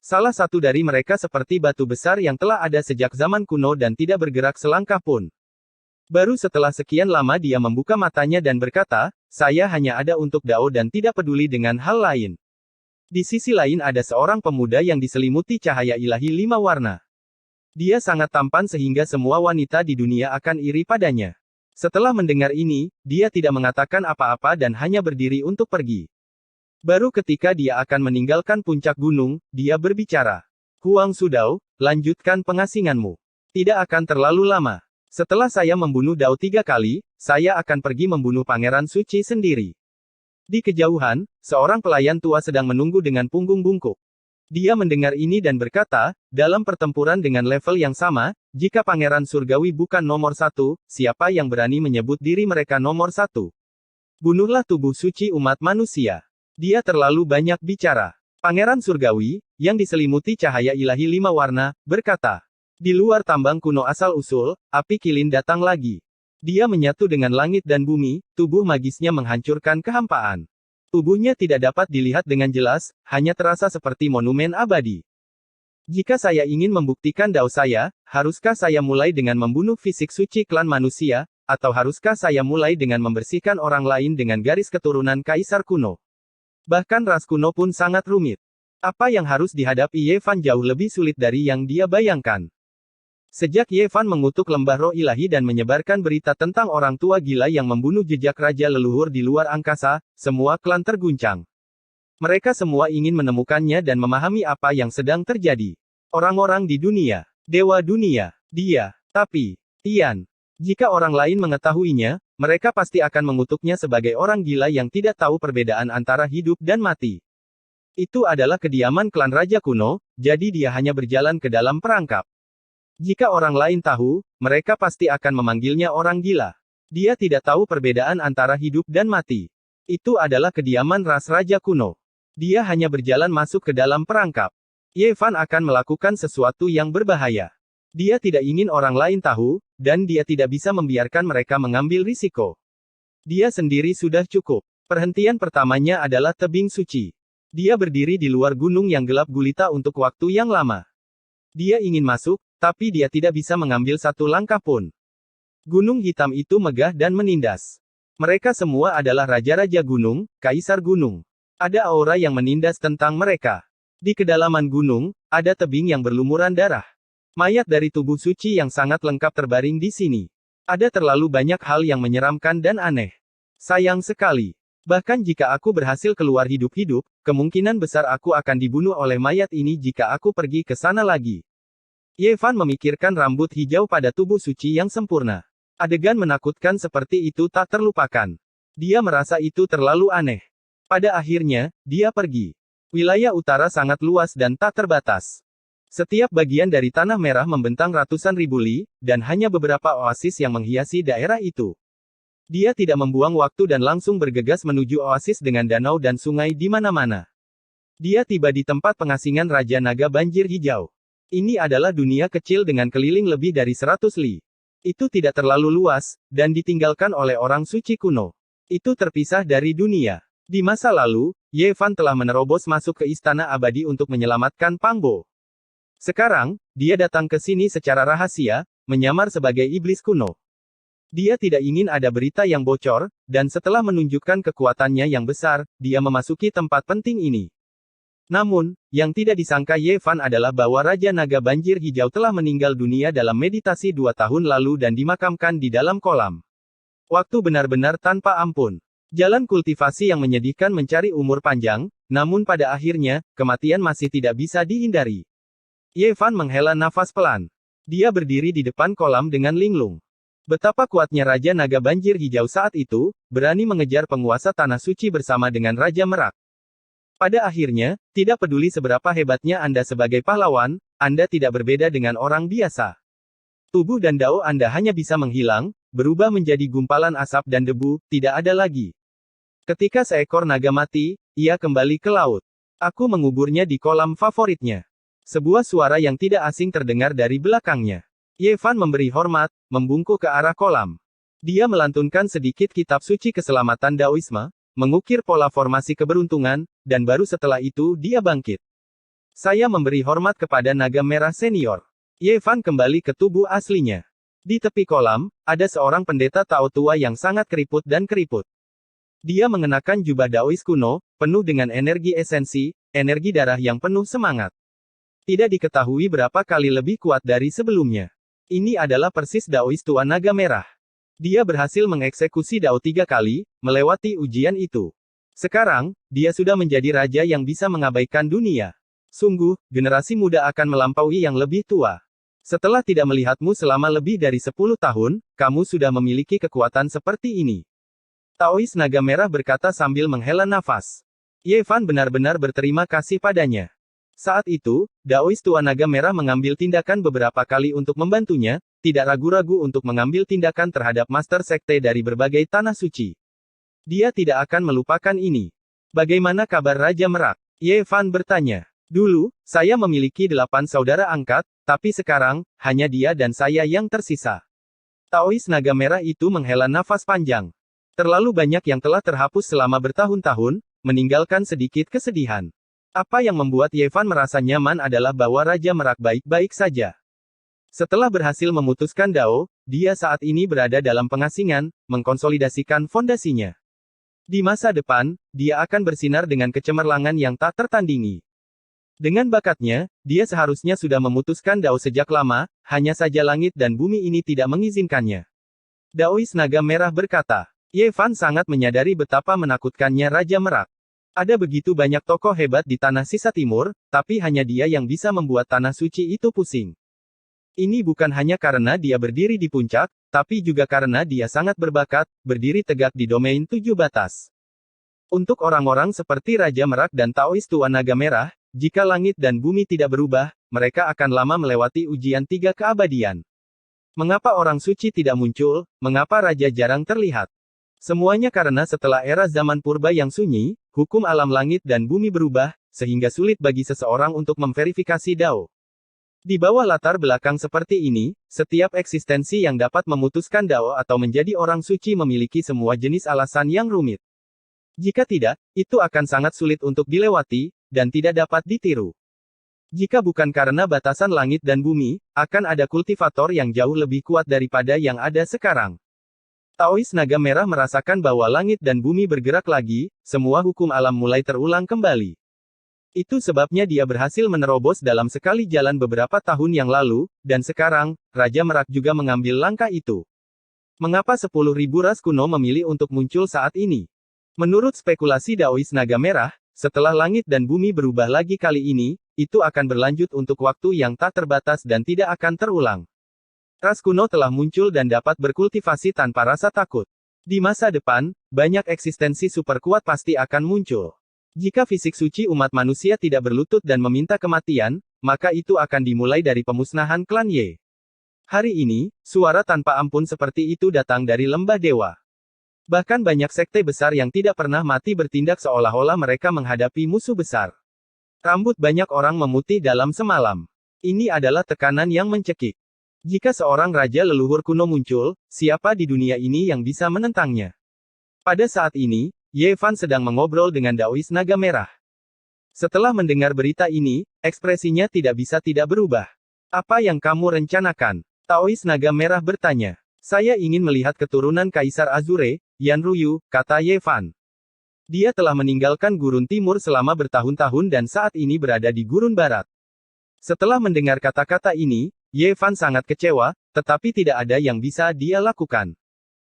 Salah satu dari mereka seperti batu besar yang telah ada sejak zaman kuno dan tidak bergerak selangkah pun. Baru setelah sekian lama dia membuka matanya dan berkata, saya hanya ada untuk Dao dan tidak peduli dengan hal lain. Di sisi lain ada seorang pemuda yang diselimuti cahaya ilahi 5 warna. Dia sangat tampan sehingga semua wanita di dunia akan iri padanya. Setelah mendengar ini, dia tidak mengatakan apa-apa dan hanya berdiri untuk pergi. Baru ketika dia akan meninggalkan puncak gunung, dia berbicara. Huang Sudao, lanjutkan pengasinganmu. Tidak akan terlalu lama. Setelah saya membunuh Dao 3 kali, saya akan pergi membunuh Pangeran Suci sendiri. Di kejauhan, seorang pelayan tua sedang menunggu dengan punggung bungkuk. Dia mendengar ini dan berkata, dalam pertempuran dengan level yang sama, jika Pangeran Surgawi bukan nomor 1, siapa yang berani menyebut diri mereka nomor 1? Bunuhlah tubuh suci umat manusia. Dia terlalu banyak bicara. Pangeran Surgawi, yang diselimuti cahaya ilahi 5 warna, berkata. Di luar tambang kuno asal-usul, api kilin datang lagi. Dia menyatu dengan langit dan bumi, tubuh magisnya menghancurkan kehampaan. Tubuhnya tidak dapat dilihat dengan jelas, hanya terasa seperti monumen abadi. Jika saya ingin membuktikan dao saya, haruskah saya mulai dengan membunuh fisik suci klan manusia, atau haruskah saya mulai dengan membersihkan orang lain dengan garis keturunan kaisar kuno? Bahkan ras kuno pun sangat rumit. Apa yang harus dihadapi Ye Fan jauh lebih sulit dari yang dia bayangkan. Sejak Ye Fan mengutuk lembah roh ilahi dan menyebarkan berita tentang orang tua gila yang membunuh jejak raja leluhur di luar angkasa, semua klan terguncang. Mereka semua ingin menemukannya dan memahami apa yang sedang terjadi. Orang-orang di dunia, dewa dunia, dia, tapi, Tian. Jika orang lain mengetahuinya, mereka pasti akan mengutuknya sebagai orang gila yang tidak tahu perbedaan antara hidup dan mati. Itu adalah kediaman klan raja kuno, jadi dia hanya berjalan ke dalam perangkap. Jika orang lain tahu, mereka pasti akan memanggilnya orang gila. Dia tidak tahu perbedaan antara hidup dan mati. Itu adalah kediaman ras raja kuno. Dia hanya berjalan masuk ke dalam perangkap. Ye Fan akan melakukan sesuatu yang berbahaya. Dia tidak ingin orang lain tahu, dan dia tidak bisa membiarkan mereka mengambil risiko. Dia sendiri sudah cukup. Perhentian pertamanya adalah tebing suci. Dia berdiri di luar gunung yang gelap gulita untuk waktu yang lama. Dia ingin masuk, tapi dia tidak bisa mengambil satu langkah pun. Gunung hitam itu megah dan menindas. Mereka semua adalah raja-raja gunung, kaisar gunung. Ada aura yang menindas tentang mereka. Di kedalaman gunung, ada tebing yang berlumuran darah. Mayat dari tubuh suci yang sangat lengkap terbaring di sini. Ada terlalu banyak hal yang menyeramkan dan aneh. Sayang sekali. Bahkan jika aku berhasil keluar hidup-hidup, kemungkinan besar aku akan dibunuh oleh mayat ini jika aku pergi ke sana lagi. Ye Fan memikirkan rambut hijau pada tubuh suci yang sempurna. Adegan menakutkan seperti itu tak terlupakan. Dia merasa itu terlalu aneh. Pada akhirnya, dia pergi. Wilayah utara sangat luas dan tak terbatas. Setiap bagian dari tanah merah membentang ratusan ribu li, dan hanya beberapa oasis yang menghiasi daerah itu. Dia tidak membuang waktu dan langsung bergegas menuju oasis dengan danau dan sungai di mana-mana. Dia tiba di tempat pengasingan Raja Naga Banjir Hijau. Ini adalah dunia kecil dengan keliling lebih dari 100 li. Itu tidak terlalu luas, dan ditinggalkan oleh orang suci kuno. Itu terpisah dari dunia. Di masa lalu, Ye Fan telah menerobos masuk ke Istana Abadi untuk menyelamatkan Pang Bo. Sekarang, dia datang ke sini secara rahasia, menyamar sebagai iblis kuno. Dia tidak ingin ada berita yang bocor, dan setelah menunjukkan kekuatannya yang besar, dia memasuki tempat penting ini. Namun, yang tidak disangka Ye Fan adalah bahwa Raja Naga Banjir Hijau telah meninggal dunia dalam meditasi 2 tahun lalu dan dimakamkan di dalam kolam. Waktu benar-benar tanpa ampun. Jalan kultivasi yang menyedihkan mencari umur panjang, namun pada akhirnya, kematian masih tidak bisa dihindari. Ye Fan menghela nafas pelan. Dia berdiri di depan kolam dengan linglung. Betapa kuatnya Raja Naga Banjir Hijau saat itu, berani mengejar penguasa Tanah Suci bersama dengan Raja Merak. Pada akhirnya, tidak peduli seberapa hebatnya Anda sebagai pahlawan, Anda tidak berbeda dengan orang biasa. Tubuh dan dao Anda hanya bisa menghilang, berubah menjadi gumpalan asap dan debu, tidak ada lagi. Ketika seekor naga mati, ia kembali ke laut. Aku menguburnya di kolam favoritnya. Sebuah suara yang tidak asing terdengar dari belakangnya. Ye Fan memberi hormat, membungkuk ke arah kolam. Dia melantunkan sedikit kitab suci keselamatan Daoisme, mengukir pola formasi keberuntungan, dan baru setelah itu dia bangkit. Saya memberi hormat kepada naga merah senior. Ye Fan kembali ke tubuh aslinya. Di tepi kolam, ada seorang pendeta Tao tua yang sangat keriput dan keriput. Dia mengenakan jubah Daois kuno, penuh dengan energi esensi, energi darah yang penuh semangat. Tidak diketahui berapa kali lebih kuat dari sebelumnya. Ini adalah persis Daois tua naga merah. Dia berhasil mengeksekusi Dao 3 kali, melewati ujian itu. Sekarang, dia sudah menjadi raja yang bisa mengabaikan dunia. Sungguh, generasi muda akan melampaui yang lebih tua. Setelah tidak melihatmu selama lebih dari 10 tahun, kamu sudah memiliki kekuatan seperti ini. Taois naga merah berkata sambil menghela nafas. Ye Fan benar-benar berterima kasih padanya. Saat itu, Daois tua naga merah mengambil tindakan beberapa kali untuk membantunya, tidak ragu-ragu untuk mengambil tindakan terhadap master sekte dari berbagai tanah suci. Dia tidak akan melupakan ini. Bagaimana kabar Raja Merak? Ye Fan bertanya. Dulu, saya memiliki 8 saudara angkat, tapi sekarang, hanya dia dan saya yang tersisa. Taois naga merah itu menghela nafas panjang. Terlalu banyak yang telah terhapus selama bertahun-tahun, meninggalkan sedikit kesedihan. Apa yang membuat Ye Fan merasa nyaman adalah bahwa Raja Merak baik-baik saja. Setelah berhasil memutuskan Dao, dia saat ini berada dalam pengasingan, mengkonsolidasikan fondasinya. Di masa depan, dia akan bersinar dengan kecemerlangan yang tak tertandingi. Dengan bakatnya, dia seharusnya sudah memutuskan Dao sejak lama, hanya saja langit dan bumi ini tidak mengizinkannya. Daois Naga Merah berkata, Ye Fan sangat menyadari betapa menakutkannya Raja Merak. Ada begitu banyak tokoh hebat di Tanah Sisa Timur, tapi hanya dia yang bisa membuat Tanah Suci itu pusing. Ini bukan hanya karena dia berdiri di puncak, tapi juga karena dia sangat berbakat, berdiri tegak di domain 7 batas. Untuk orang-orang seperti Raja Merak dan Taois Tua Naga Merah, jika langit dan bumi tidak berubah, mereka akan lama melewati ujian 3 keabadian. Mengapa orang suci tidak muncul? Mengapa Raja jarang terlihat? Semuanya karena setelah era zaman purba yang sunyi, hukum alam langit dan bumi berubah, sehingga sulit bagi seseorang untuk memverifikasi Dao. Di bawah latar belakang seperti ini, setiap eksistensi yang dapat memutuskan Dao atau menjadi orang suci memiliki semua jenis alasan yang rumit. Jika tidak, itu akan sangat sulit untuk dilewati, dan tidak dapat ditiru. Jika bukan karena batasan langit dan bumi, akan ada kultivator yang jauh lebih kuat daripada yang ada sekarang. Taois Naga Merah merasakan bahwa langit dan bumi bergerak lagi, semua hukum alam mulai terulang kembali. Itu sebabnya dia berhasil menerobos dalam sekali jalan beberapa tahun yang lalu, dan sekarang, Raja Merak juga mengambil langkah itu. Mengapa 10.000 ras kuno memilih untuk muncul saat ini? Menurut spekulasi Daois Naga Merah, setelah langit dan bumi berubah lagi kali ini, itu akan berlanjut untuk waktu yang tak terbatas dan tidak akan terulang. Ras kuno telah muncul dan dapat berkultivasi tanpa rasa takut. Di masa depan, banyak eksistensi super kuat pasti akan muncul. Jika fisik suci umat manusia tidak berlutut dan meminta kematian, maka itu akan dimulai dari pemusnahan klan Ye. Hari ini, suara tanpa ampun seperti itu datang dari lembah dewa. Bahkan banyak sekte besar yang tidak pernah mati bertindak seolah-olah mereka menghadapi musuh besar. Rambut banyak orang memutih dalam semalam. Ini adalah tekanan yang mencekik. Jika seorang raja leluhur kuno muncul, siapa di dunia ini yang bisa menentangnya? Pada saat ini, Ye Fan sedang mengobrol dengan Daois Naga Merah. Setelah mendengar berita ini, ekspresinya tidak bisa tidak berubah. Apa yang kamu rencanakan? Taois Naga Merah bertanya. Saya ingin melihat keturunan Kaisar Azure, Yan Ruyu, kata Ye Fan. Dia telah meninggalkan Gurun Timur selama bertahun-tahun dan saat ini berada di Gurun Barat. Setelah mendengar kata-kata ini, Ye Fan sangat kecewa, tetapi tidak ada yang bisa dia lakukan.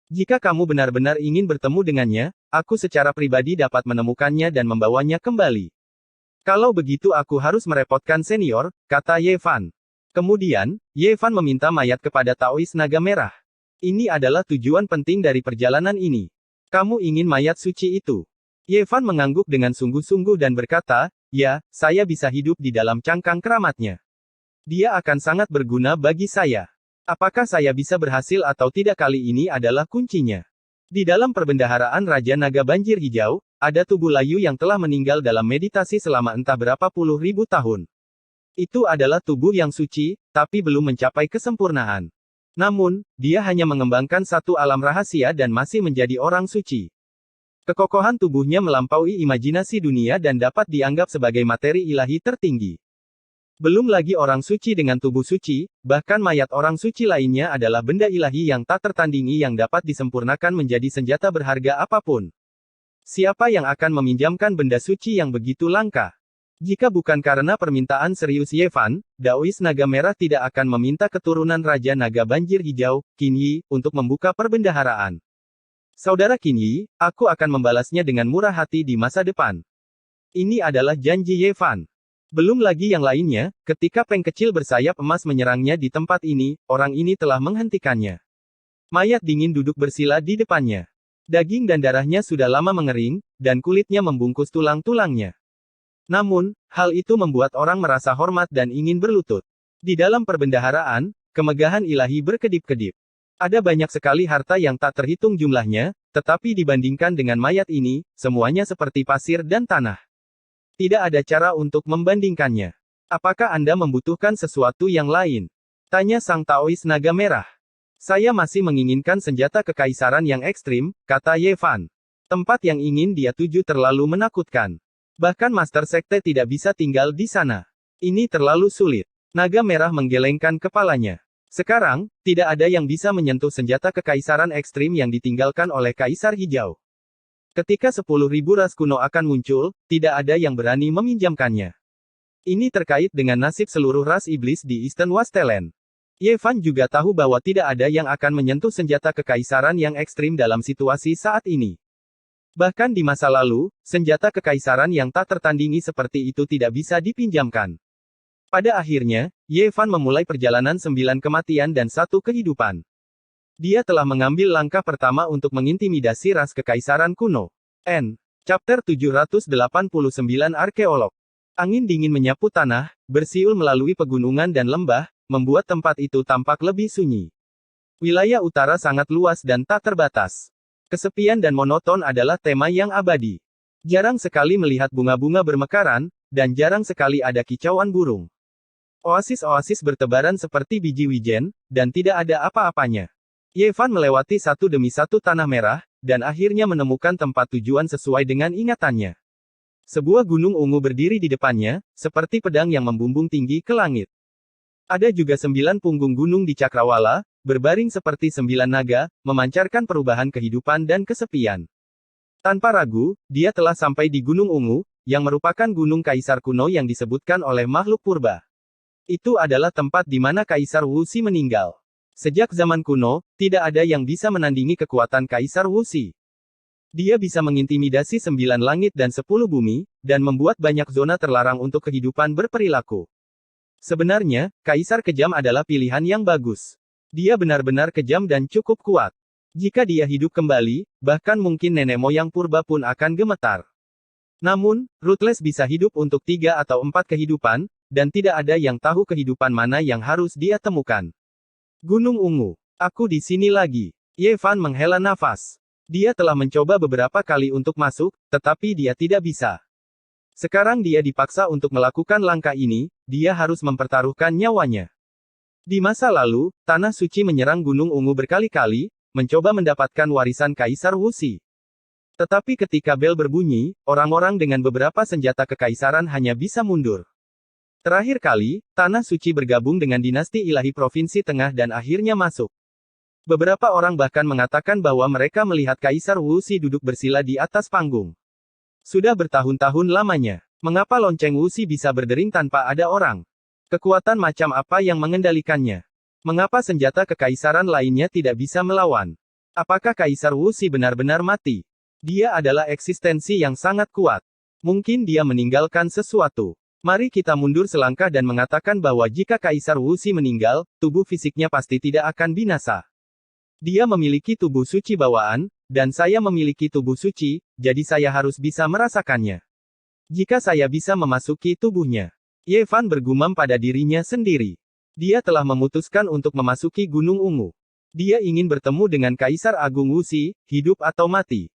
Jika kamu benar-benar ingin bertemu dengannya, aku secara pribadi dapat menemukannya dan membawanya kembali. Kalau begitu aku harus merepotkan senior, kata Ye Fan. Kemudian, Ye Fan meminta mayat kepada Taois Naga Merah. Ini adalah tujuan penting dari perjalanan ini. Kamu ingin mayat suci itu? Ye Fan mengangguk dengan sungguh-sungguh dan berkata, ya, saya bisa hidup di dalam cangkang keramatnya. Dia akan sangat berguna bagi saya. Apakah saya bisa berhasil atau tidak kali ini adalah kuncinya. Di dalam perbendaharaan Raja Naga Banjir Hijau, ada tubuh layu yang telah meninggal dalam meditasi selama entah berapa puluh ribu tahun. Itu adalah tubuh yang suci, tapi belum mencapai kesempurnaan. Namun, dia hanya mengembangkan satu alam rahasia dan masih menjadi orang suci. Kekokohan tubuhnya melampaui imajinasi dunia dan dapat dianggap sebagai materi ilahi tertinggi. Belum lagi orang suci dengan tubuh suci, bahkan mayat orang suci lainnya adalah benda ilahi yang tak tertandingi yang dapat disempurnakan menjadi senjata berharga apapun. Siapa yang akan meminjamkan benda suci yang begitu langka? Jika bukan karena permintaan serius Ye Fan, Daois Naga Merah tidak akan meminta keturunan Raja Naga Banjir Hijau, Qin Yi, untuk membuka perbendaharaan. Saudara Qin Yi, aku akan membalasnya dengan murah hati di masa depan. Ini adalah janji Ye Fan. Belum lagi yang lainnya, ketika Peng kecil bersayap emas menyerangnya di tempat ini, orang ini telah menghentikannya. Mayat dingin duduk bersila di depannya. Daging dan darahnya sudah lama mengering, dan kulitnya membungkus tulang-tulangnya. Namun, hal itu membuat orang merasa hormat dan ingin berlutut. Di dalam perbendaharaan, kemegahan ilahi berkedip-kedip. Ada banyak sekali harta yang tak terhitung jumlahnya, tetapi dibandingkan dengan mayat ini, semuanya seperti pasir dan tanah. Tidak ada cara untuk membandingkannya. Apakah Anda membutuhkan sesuatu yang lain? Tanya sang Taois naga merah. Saya masih menginginkan senjata kekaisaran yang ekstrim, kata Ye Fan. Tempat yang ingin dia tuju terlalu menakutkan. Bahkan Master Sekte tidak bisa tinggal di sana. Ini terlalu sulit. Naga merah menggelengkan kepalanya. Sekarang, tidak ada yang bisa menyentuh senjata kekaisaran ekstrim yang ditinggalkan oleh Kaisar Hijau. Ketika 10.000 ras kuno akan muncul, tidak ada yang berani meminjamkannya. Ini terkait dengan nasib seluruh ras iblis di Eastern Wasteland. Ye Fan juga tahu bahwa tidak ada yang akan menyentuh senjata kekaisaran yang ekstrim dalam situasi saat ini. Bahkan di masa lalu, senjata kekaisaran yang tak tertandingi seperti itu tidak bisa dipinjamkan. Pada akhirnya, Ye Fan memulai perjalanan 9 kematian dan 1 kehidupan. Dia telah mengambil langkah pertama untuk mengintimidasi ras kekaisaran kuno. Chapter 789 Arkeolog. Angin dingin menyapu tanah, bersiul melalui pegunungan dan lembah, membuat tempat itu tampak lebih sunyi. Wilayah utara sangat luas dan tak terbatas. Kesepian dan monoton adalah tema yang abadi. Jarang sekali melihat bunga-bunga bermekaran, dan jarang sekali ada kicauan burung. Oasis-oasis bertebaran seperti biji wijen, dan tidak ada apa-apanya. Ye Fan melewati satu demi satu tanah merah, dan akhirnya menemukan tempat tujuan sesuai dengan ingatannya. Sebuah gunung ungu berdiri di depannya, seperti pedang yang membumbung tinggi ke langit. Ada juga 9 punggung gunung di cakrawala, berbaring seperti 9 naga, memancarkan perubahan kehidupan dan kesepian. Tanpa ragu, dia telah sampai di Gunung Ungu, yang merupakan gunung kaisar kuno yang disebutkan oleh makhluk purba. Itu adalah tempat di mana Kaisar Wuxi meninggal. Sejak zaman kuno, tidak ada yang bisa menandingi kekuatan Kaisar Wuxi. Dia bisa mengintimidasi 9 langit dan 10 bumi, dan membuat banyak zona terlarang untuk kehidupan berperilaku. Sebenarnya, Kaisar Kejam adalah pilihan yang bagus. Dia benar-benar kejam dan cukup kuat. Jika dia hidup kembali, bahkan mungkin nenek moyang purba pun akan gemetar. Namun, Ruthless bisa hidup untuk 3 atau 4 kehidupan, dan tidak ada yang tahu kehidupan mana yang harus dia temukan. Gunung Ungu. Aku di sini lagi. Ye Fan menghela nafas. Dia telah mencoba beberapa kali untuk masuk, tetapi dia tidak bisa. Sekarang dia dipaksa untuk melakukan langkah ini, dia harus mempertaruhkan nyawanya. Di masa lalu, Tanah Suci menyerang Gunung Ungu berkali-kali, mencoba mendapatkan warisan Kaisar Wuxi. Tetapi ketika bel berbunyi, orang-orang dengan beberapa senjata kekaisaran hanya bisa mundur. Terakhir kali, Tanah Suci bergabung dengan dinasti ilahi Provinsi Tengah dan akhirnya masuk. Beberapa orang bahkan mengatakan bahwa mereka melihat Kaisar Wuxi duduk bersila di atas panggung. Sudah bertahun-tahun lamanya. Mengapa lonceng Wuxi bisa berdering tanpa ada orang? Kekuatan macam apa yang mengendalikannya? Mengapa senjata kekaisaran lainnya tidak bisa melawan? Apakah Kaisar Wuxi benar-benar mati? Dia adalah eksistensi yang sangat kuat. Mungkin dia meninggalkan sesuatu. Mari kita mundur selangkah dan mengatakan bahwa jika Kaisar Wuxi meninggal, tubuh fisiknya pasti tidak akan binasa. Dia memiliki tubuh suci bawaan, dan saya memiliki tubuh suci, jadi saya harus bisa merasakannya. Jika saya bisa memasuki tubuhnya. Ye Fan bergumam pada dirinya sendiri. Dia telah memutuskan untuk memasuki Gunung Ungu. Dia ingin bertemu dengan Kaisar Agung Wuxi, hidup atau mati.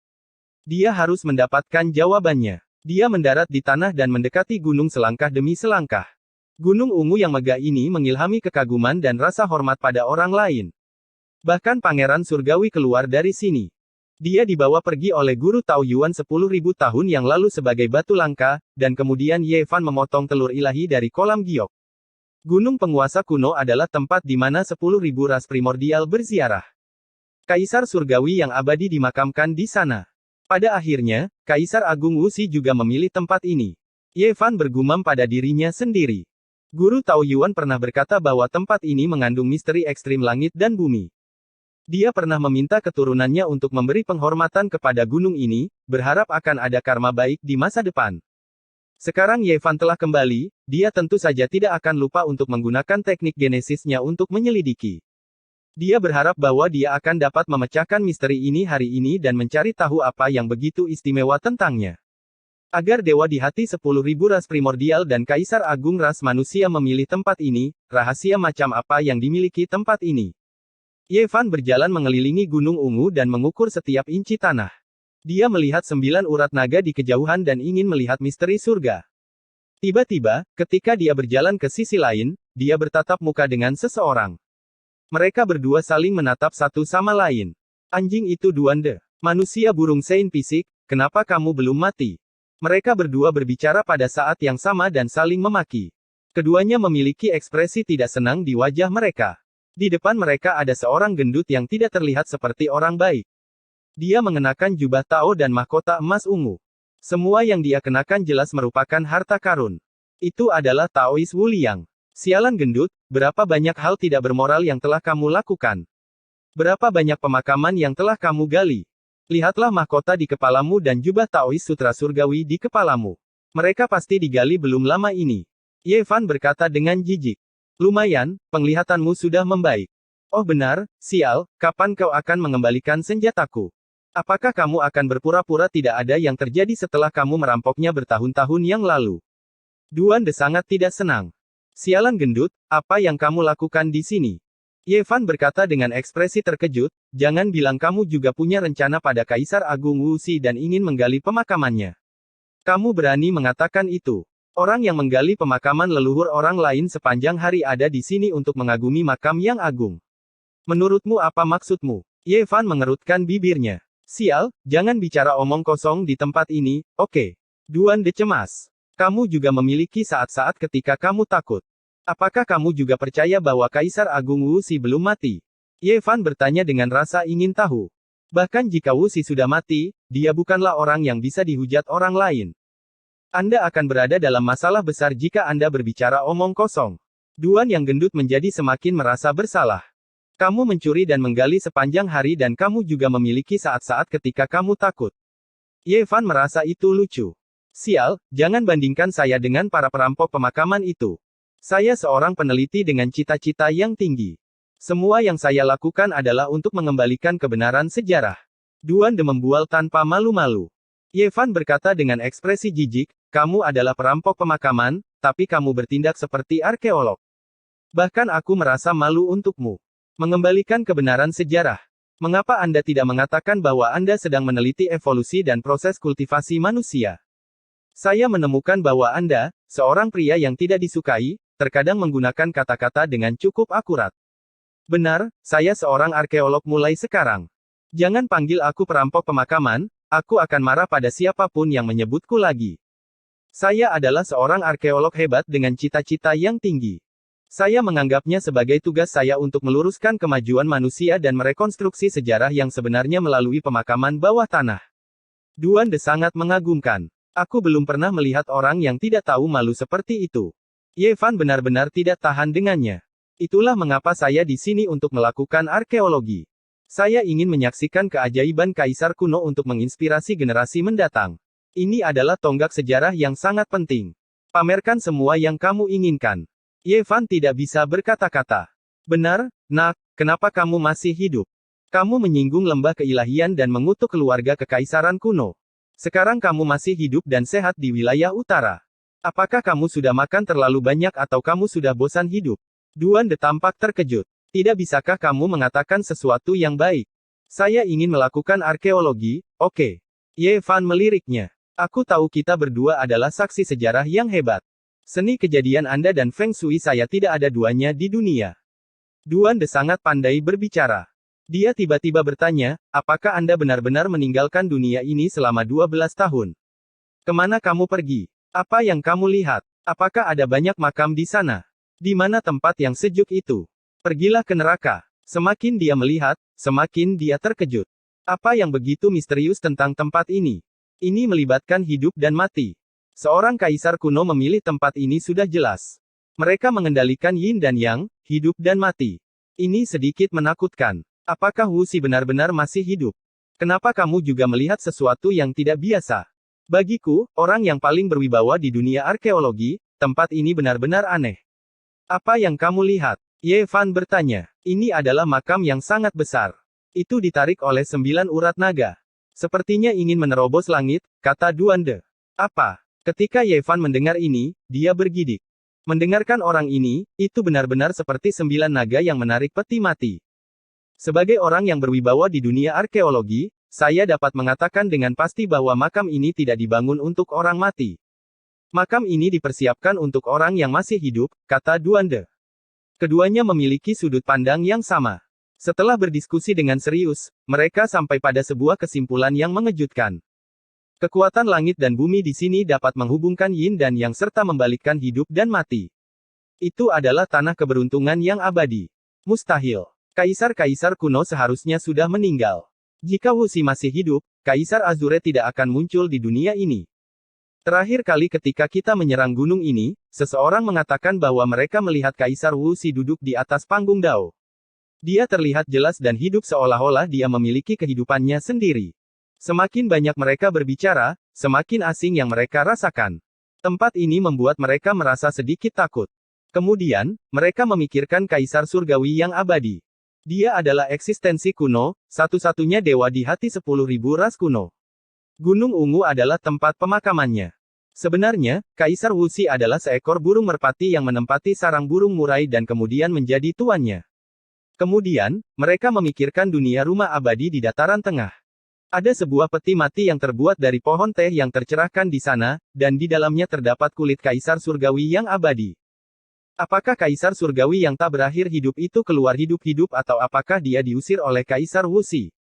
Dia harus mendapatkan jawabannya. Dia mendarat di tanah dan mendekati gunung selangkah demi selangkah. Gunung Ungu yang megah ini mengilhami kekaguman dan rasa hormat pada orang lain. Bahkan Pangeran Surgawi keluar dari sini. Dia dibawa pergi oleh Guru Tao Yuan 10.000 tahun yang lalu sebagai batu langka, dan kemudian Ye Fan memotong telur ilahi dari kolam giok. Gunung penguasa kuno adalah tempat di mana 10.000 ras primordial berziarah. Kaisar Surgawi yang abadi dimakamkan di sana. Pada akhirnya, Kaisar Agung Wuxi juga memilih tempat ini. Ye Fan bergumam pada dirinya sendiri. Guru Tao Yuan pernah berkata bahwa tempat ini mengandung misteri ekstrim langit dan bumi. Dia pernah meminta keturunannya untuk memberi penghormatan kepada gunung ini, berharap akan ada karma baik di masa depan. Sekarang Ye Fan telah kembali, dia tentu saja tidak akan lupa untuk menggunakan teknik genesisnya untuk menyelidiki. Dia berharap bahwa dia akan dapat memecahkan misteri ini hari ini dan mencari tahu apa yang begitu istimewa tentangnya. Agar dewa di hati 10.000 ras primordial dan Kaisar Agung ras manusia memilih tempat ini, rahasia macam apa yang dimiliki tempat ini. Ye Fan berjalan mengelilingi Gunung Ungu dan mengukur setiap inci tanah. Dia melihat 9 urat naga di kejauhan dan ingin melihat misteri surga. Tiba-tiba, ketika dia berjalan ke sisi lain, dia bertatap muka dengan seseorang. Mereka berdua saling menatap satu sama lain. Anjing itu Duande. Manusia burung Saint Fisik, kenapa kamu belum mati? Mereka berdua berbicara pada saat yang sama dan saling memaki. Keduanya memiliki ekspresi tidak senang di wajah mereka. Di depan mereka ada seorang gendut yang tidak terlihat seperti orang baik. Dia mengenakan jubah Tao dan mahkota emas ungu. Semua yang dia kenakan jelas merupakan harta karun. Itu adalah Taois Wu Liang. Sialan gendut, berapa banyak hal tidak bermoral yang telah kamu lakukan? Berapa banyak pemakaman yang telah kamu gali? Lihatlah mahkota di kepalamu dan jubah Taois Sutra Surgawi di kepalamu. Mereka pasti digali belum lama ini. Ye Fan berkata dengan jijik. Lumayan, penglihatanmu sudah membaik. Oh benar, sial, kapan kau akan mengembalikan senjataku? Apakah kamu akan berpura-pura tidak ada yang terjadi setelah kamu merampoknya bertahun-tahun yang lalu? Duande sangat tidak senang. Sialan gendut, apa yang kamu lakukan di sini? Ye Fan berkata dengan ekspresi terkejut, jangan bilang kamu juga punya rencana pada Kaisar Agung Wu Xi dan ingin menggali pemakamannya. Kamu berani mengatakan itu? Orang yang menggali pemakaman leluhur orang lain sepanjang hari ada di sini untuk mengagumi makam yang agung. Menurutmu apa maksudmu? Ye Fan mengerutkan bibirnya. Sial, jangan bicara omong kosong di tempat ini, oke? Duande cemas. Kamu juga memiliki saat-saat ketika kamu takut. Apakah kamu juga percaya bahwa Kaisar Agung Wu Xi belum mati? Ye Fan bertanya dengan rasa ingin tahu. Bahkan jika Wu Xi sudah mati, dia bukanlah orang yang bisa dihujat orang lain. Anda akan berada dalam masalah besar jika Anda berbicara omong kosong. Duan yang gendut menjadi semakin merasa bersalah. Kamu mencuri dan menggali sepanjang hari dan kamu juga memiliki saat-saat ketika kamu takut. Ye Fan merasa itu lucu. Sial, jangan bandingkan saya dengan para perampok pemakaman itu. Saya seorang peneliti dengan cita-cita yang tinggi. Semua yang saya lakukan adalah untuk mengembalikan kebenaran sejarah. Duande membual tanpa malu-malu. Ye Fan berkata dengan ekspresi jijik, kamu adalah perampok pemakaman, tapi kamu bertindak seperti arkeolog. Bahkan aku merasa malu untukmu. Mengembalikan kebenaran sejarah. Mengapa Anda tidak mengatakan bahwa Anda sedang meneliti evolusi dan proses kultivasi manusia? Saya menemukan bahwa Anda, seorang pria yang tidak disukai, terkadang menggunakan kata-kata dengan cukup akurat. Benar, saya seorang arkeolog mulai sekarang. Jangan panggil aku perampok pemakaman, aku akan marah pada siapapun yang menyebutku lagi. Saya adalah seorang arkeolog hebat dengan cita-cita yang tinggi. Saya menganggapnya sebagai tugas saya untuk meluruskan kemajuan manusia dan merekonstruksi sejarah yang sebenarnya melalui pemakaman bawah tanah. Duande sangat mengagumkan. Aku belum pernah melihat orang yang tidak tahu malu seperti itu. Ye Fan benar-benar tidak tahan dengannya. Itulah mengapa saya di sini untuk melakukan arkeologi. Saya ingin menyaksikan keajaiban Kaisar kuno untuk menginspirasi generasi mendatang. Ini adalah tonggak sejarah yang sangat penting. Pamerkan semua yang kamu inginkan. Ye Fan tidak bisa berkata-kata. Benar, nak, kenapa kamu masih hidup? Kamu menyinggung lembah keilahian dan mengutuk keluarga kekaisaran kuno. Sekarang kamu masih hidup dan sehat di wilayah utara. Apakah kamu sudah makan terlalu banyak atau kamu sudah bosan hidup? Duande tampak terkejut. Tidak bisakah kamu mengatakan sesuatu yang baik? Saya ingin melakukan arkeologi, oke. Ye Fan meliriknya. Aku tahu kita berdua adalah saksi sejarah yang hebat. Seni kejadian Anda dan Feng Shui saya tidak ada duanya di dunia. Duande sangat pandai berbicara. Dia tiba-tiba bertanya, apakah Anda benar-benar meninggalkan dunia ini selama 12 tahun? Kemana kamu pergi? Apa yang kamu lihat? Apakah ada banyak makam di sana? Di mana tempat yang sejuk itu? Pergilah ke neraka. Semakin dia melihat, semakin dia terkejut. Apa yang begitu misterius tentang tempat ini? Ini melibatkan hidup dan mati. Seorang kaisar kuno memilih tempat ini sudah jelas. Mereka mengendalikan yin dan yang, hidup dan mati. Ini sedikit menakutkan. Apakah Wu Xi benar-benar masih hidup? Kenapa kamu juga melihat sesuatu yang tidak biasa? Bagiku, orang yang paling berwibawa di dunia arkeologi, tempat ini benar-benar aneh. Apa yang kamu lihat? Ye Fan bertanya. Ini adalah makam yang sangat besar. Itu ditarik oleh 9 urat naga. Sepertinya ingin menerobos langit, kata Duande. Apa? Ketika Ye Fan mendengar ini, dia bergidik. Mendengarkan orang ini, itu benar-benar seperti 9 naga yang menarik peti mati. Sebagai orang yang berwibawa di dunia arkeologi, saya dapat mengatakan dengan pasti bahwa makam ini tidak dibangun untuk orang mati. Makam ini dipersiapkan untuk orang yang masih hidup, kata Duande. Keduanya memiliki sudut pandang yang sama. Setelah berdiskusi dengan serius, mereka sampai pada sebuah kesimpulan yang mengejutkan. Kekuatan langit dan bumi di sini dapat menghubungkan yin dan yang serta membalikkan hidup dan mati. Itu adalah tanah keberuntungan yang abadi. Mustahil. Kaisar-kaisar kuno seharusnya sudah meninggal. Jika Wuxi masih hidup, Kaisar Azure tidak akan muncul di dunia ini. Terakhir kali ketika kita menyerang gunung ini, seseorang mengatakan bahwa mereka melihat Kaisar Wuxi duduk di atas panggung Dao. Dia terlihat jelas dan hidup seolah-olah dia memiliki kehidupannya sendiri. Semakin banyak mereka berbicara, semakin asing yang mereka rasakan. Tempat ini membuat mereka merasa sedikit takut. Kemudian, mereka memikirkan Kaisar Surgawi yang abadi. Dia adalah eksistensi kuno, satu-satunya dewa di hati 10.000 ras kuno. Gunung Ungu adalah tempat pemakamannya. Sebenarnya, Kaisar Wuxi adalah seekor burung merpati yang menempati sarang burung murai dan kemudian menjadi tuannya. Kemudian, mereka memikirkan dunia rumah abadi di dataran tengah. Ada sebuah peti mati yang terbuat dari pohon teh yang tercerahkan di sana, dan di dalamnya terdapat kulit Kaisar Surgawi yang abadi. Apakah Kaisar Surgawi yang tak berakhir hidup itu keluar hidup-hidup atau apakah dia diusir oleh Kaisar Wuxi?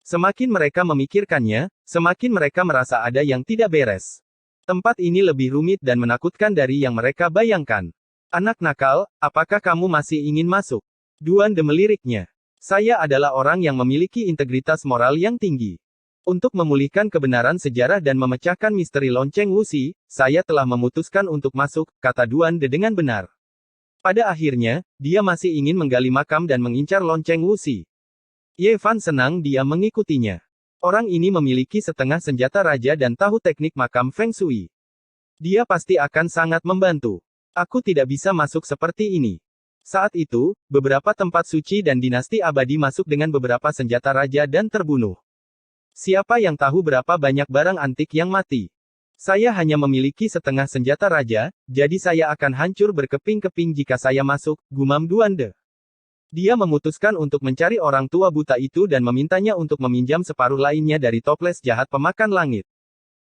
Semakin mereka memikirkannya, semakin mereka merasa ada yang tidak beres. Tempat ini lebih rumit dan menakutkan dari yang mereka bayangkan. Anak nakal, apakah kamu masih ingin masuk? Duande meliriknya. Saya adalah orang yang memiliki integritas moral yang tinggi. Untuk memulihkan kebenaran sejarah dan memecahkan misteri lonceng Wuxi, saya telah memutuskan untuk masuk, kata Duande dengan benar. Pada akhirnya, dia masih ingin menggali makam dan mengincar lonceng Wuxi. Ye Fan senang dia mengikutinya. Orang ini memiliki setengah senjata raja dan tahu teknik makam Feng Shui. Dia pasti akan sangat membantu. Aku tidak bisa masuk seperti ini. Saat itu, beberapa tempat suci dan dinasti abadi masuk dengan beberapa senjata raja dan terbunuh. Siapa yang tahu berapa banyak barang antik yang mati? Saya hanya memiliki setengah senjata raja, jadi saya akan hancur berkeping-keping jika saya masuk, gumam Duande. Dia memutuskan untuk mencari orang tua buta itu dan memintanya untuk meminjam separuh lainnya dari toples jahat pemakan langit.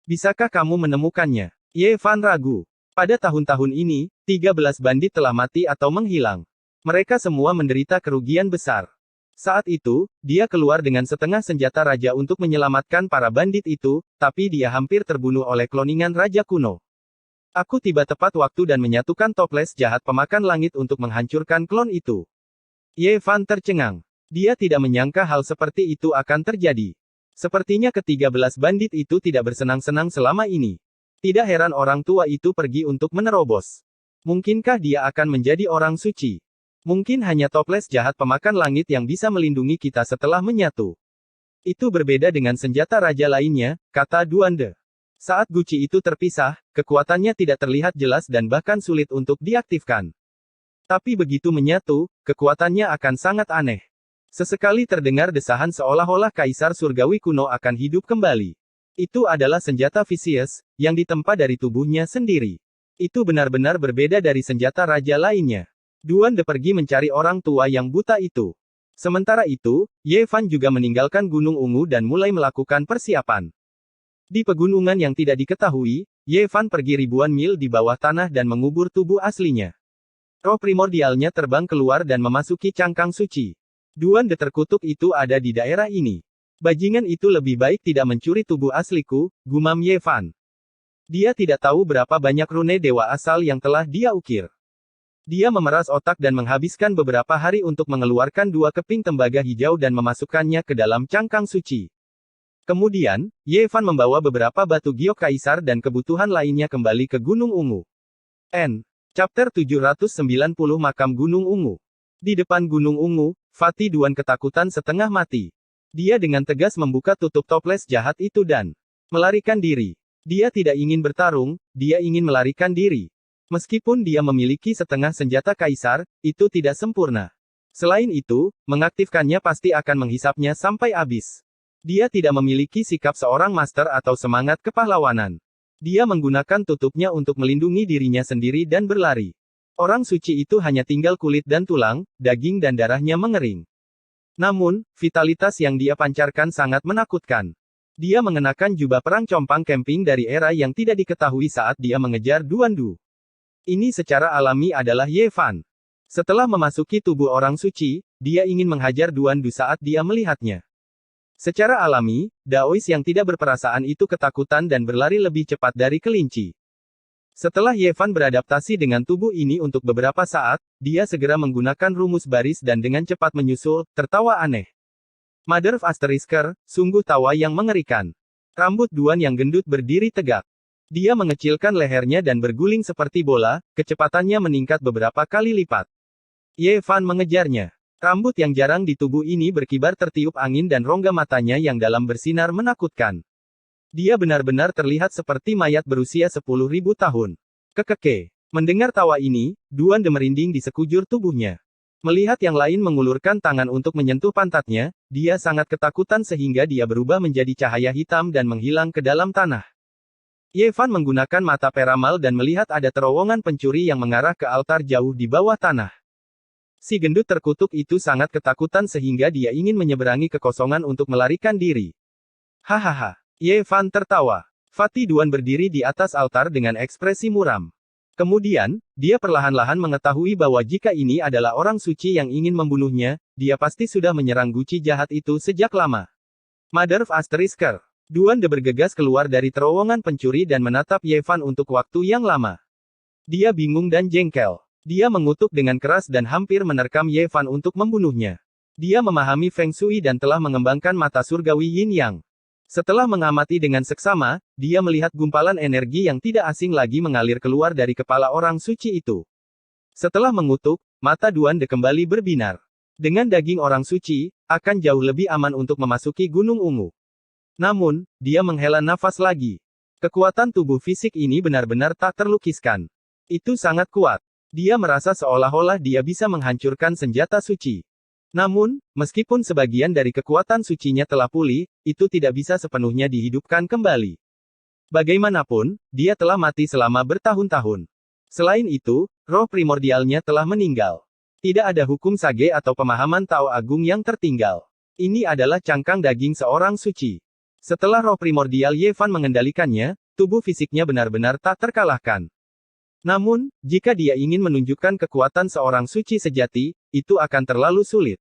Bisakah kamu menemukannya? Ye Fan ragu. Pada tahun-tahun ini, 13 bandit telah mati atau menghilang. Mereka semua menderita kerugian besar. Saat itu, dia keluar dengan setengah senjata raja untuk menyelamatkan para bandit itu, tapi dia hampir terbunuh oleh kloningan raja kuno. Aku tiba tepat waktu dan menyatukan toples jahat pemakan langit untuk menghancurkan klon itu. Ye Fan tercengang. Dia tidak menyangka hal seperti itu akan terjadi. Sepertinya ke-13 bandit itu tidak bersenang-senang selama ini. Tidak heran orang tua itu pergi untuk menerobos. Mungkinkah dia akan menjadi orang suci? Mungkin hanya toples jahat pemakan langit yang bisa melindungi kita setelah menyatu. Itu berbeda dengan senjata raja lainnya, kata Duande. Saat guci itu terpisah, kekuatannya tidak terlihat jelas dan bahkan sulit untuk diaktifkan. Tapi begitu menyatu, kekuatannya akan sangat aneh. Sesekali terdengar desahan seolah-olah Kaisar Surgawi kuno akan hidup kembali. Itu adalah senjata Vicious, yang ditempa dari tubuhnya sendiri. Itu benar-benar berbeda dari senjata raja lainnya. Duande pergi mencari orang tua yang buta itu. Sementara itu, Ye Fan juga meninggalkan Gunung Ungu dan mulai melakukan persiapan. Di pegunungan yang tidak diketahui, Ye Fan pergi ribuan mil di bawah tanah dan mengubur tubuh aslinya. Roh primordialnya terbang keluar dan memasuki cangkang suci. Duande terkutuk itu ada di daerah ini. Bajingan itu lebih baik tidak mencuri tubuh asliku, gumam Ye Fan. Dia tidak tahu berapa banyak rune dewa asal yang telah dia ukir. Dia memeras otak dan menghabiskan beberapa hari untuk mengeluarkan 2 keping tembaga hijau dan memasukkannya ke dalam cangkang suci. Kemudian, Ye Fan membawa beberapa batu giok kaisar dan kebutuhan lainnya kembali ke Gunung Ungu. Chapter 790 Makam Gunung Ungu. Di depan Gunung Ungu, Fatih Duan ketakutan setengah mati. Dia dengan tegas membuka tutup toples jahat itu dan melarikan diri. Dia tidak ingin bertarung, dia ingin melarikan diri. Meskipun dia memiliki setengah senjata kaisar, itu tidak sempurna. Selain itu, mengaktifkannya pasti akan menghisapnya sampai habis. Dia tidak memiliki sikap seorang master atau semangat kepahlawanan. Dia menggunakan tutupnya untuk melindungi dirinya sendiri dan berlari. Orang suci itu hanya tinggal kulit dan tulang, daging dan darahnya mengering. Namun, vitalitas yang dia pancarkan sangat menakutkan. Dia mengenakan jubah perang compang camping dari era yang tidak diketahui saat dia mengejar Duandu. Ini secara alami adalah Ye Fan. Setelah memasuki tubuh orang suci, dia ingin menghajar Duandu saat dia melihatnya. Secara alami, Daois yang tidak berperasaan itu ketakutan dan berlari lebih cepat dari kelinci. Setelah Ye Fan beradaptasi dengan tubuh ini untuk beberapa saat, dia segera menggunakan rumus baris dan dengan cepat menyusul, tertawa aneh. Mother of Asterisker, sungguh tawa yang mengerikan. Rambut Duan yang gendut berdiri tegak. Dia mengecilkan lehernya dan berguling seperti bola, kecepatannya meningkat beberapa kali lipat. Ye Fan mengejarnya. Rambut yang jarang di tubuh ini berkibar tertiup angin dan rongga matanya yang dalam bersinar menakutkan. Dia benar-benar terlihat seperti mayat berusia 10.000 tahun. Kekeke. Mendengar tawa ini, Duan de merinding di sekujur tubuhnya. Melihat yang lain mengulurkan tangan untuk menyentuh pantatnya, dia sangat ketakutan sehingga dia berubah menjadi cahaya hitam dan menghilang ke dalam tanah. Ye Fan menggunakan mata peramal dan melihat ada terowongan pencuri yang mengarah ke altar jauh di bawah tanah. Si gendut terkutuk itu sangat ketakutan sehingga dia ingin menyeberangi kekosongan untuk melarikan diri. Hahaha. Ye Fan tertawa. Fatih Duan berdiri di atas altar dengan ekspresi muram. Kemudian, dia perlahan-lahan mengetahui bahwa jika ini adalah orang suci yang ingin membunuhnya, dia pasti sudah menyerang guci jahat itu sejak lama. Mother of Asterisker. Duan de bergegas keluar dari terowongan pencuri dan menatap Ye Fan untuk waktu yang lama. Dia bingung dan jengkel. Dia mengutuk dengan keras dan hampir menerkam Ye Fan untuk membunuhnya. Dia memahami Feng Shui dan telah mengembangkan mata surgawi Yin Yang. Setelah mengamati dengan seksama, dia melihat gumpalan energi yang tidak asing lagi mengalir keluar dari kepala orang suci itu. Setelah mengutuk, mata Duan de kembali berbinar. Dengan daging orang suci, akan jauh lebih aman untuk memasuki Gunung Ungu. Namun, dia menghela nafas lagi. Kekuatan tubuh fisik ini benar-benar tak terlukiskan. Itu sangat kuat. Dia merasa seolah-olah dia bisa menghancurkan senjata suci. Namun, meskipun sebagian dari kekuatan sucinya telah pulih, itu tidak bisa sepenuhnya dihidupkan kembali. Bagaimanapun, dia telah mati selama bertahun-tahun. Selain itu, roh primordialnya telah meninggal. Tidak ada hukum sage atau pemahaman Tao Agung yang tertinggal. Ini adalah cangkang daging seorang suci. Setelah roh primordial Ye Fan mengendalikannya, tubuh fisiknya benar-benar tak terkalahkan. Namun, jika dia ingin menunjukkan kekuatan seorang suci sejati, itu akan terlalu sulit.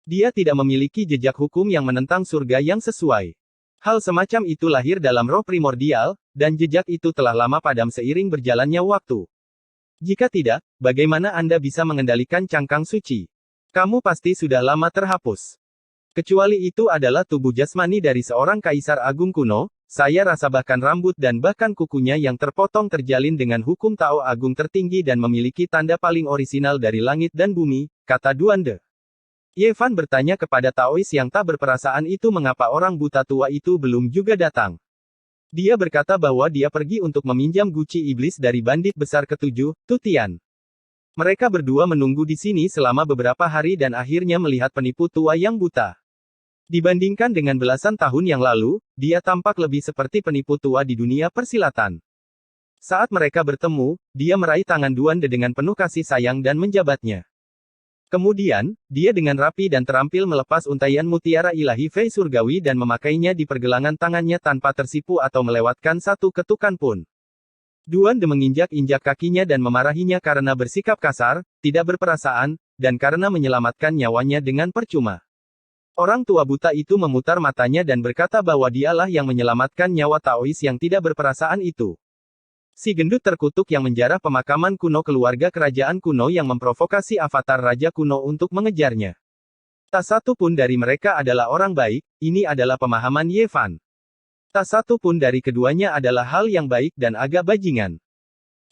Dia tidak memiliki jejak hukum yang menentang surga yang sesuai. Hal semacam itu lahir dalam roh primordial, dan jejak itu telah lama padam seiring berjalannya waktu. Jika tidak, bagaimana Anda bisa mengendalikan cangkang suci? Kamu pasti sudah lama terhapus. Kecuali itu adalah tubuh jasmani dari seorang kaisar agung kuno, saya rasa bahkan rambut dan bahkan kukunya yang terpotong terjalin dengan hukum Tao Agung tertinggi dan memiliki tanda paling orisinal dari langit dan bumi, kata Duan de. Ye Fan bertanya kepada Taois yang tak berperasaan itu mengapa orang buta tua itu belum juga datang. Dia berkata bahwa dia pergi untuk meminjam guci iblis dari bandit besar ketujuh, Tutian. Mereka berdua menunggu di sini selama beberapa hari dan akhirnya melihat penipu tua yang buta. Dibandingkan dengan belasan tahun yang lalu, dia tampak lebih seperti penipu tua di dunia persilatan. Saat mereka bertemu, dia meraih tangan Duan de dengan penuh kasih sayang dan menjabatnya. Kemudian, dia dengan rapi dan terampil melepas untaian mutiara ilahi Fei surgawi dan memakainya di pergelangan tangannya tanpa tersipu atau melewatkan satu ketukan pun. Duan de menginjak-injak kakinya dan memarahinya karena bersikap kasar, tidak berperasaan, dan karena menyelamatkan nyawanya dengan percuma. Orang tua buta itu memutar matanya dan berkata bahwa dialah yang menyelamatkan nyawa Taois yang tidak berperasaan itu. Si gendut terkutuk yang menjarah pemakaman kuno keluarga kerajaan kuno yang memprovokasi avatar raja kuno untuk mengejarnya. Tak satu pun dari mereka adalah orang baik, ini adalah pemahaman Ye Fan. Tak satu pun dari keduanya adalah hal yang baik dan agak bajingan.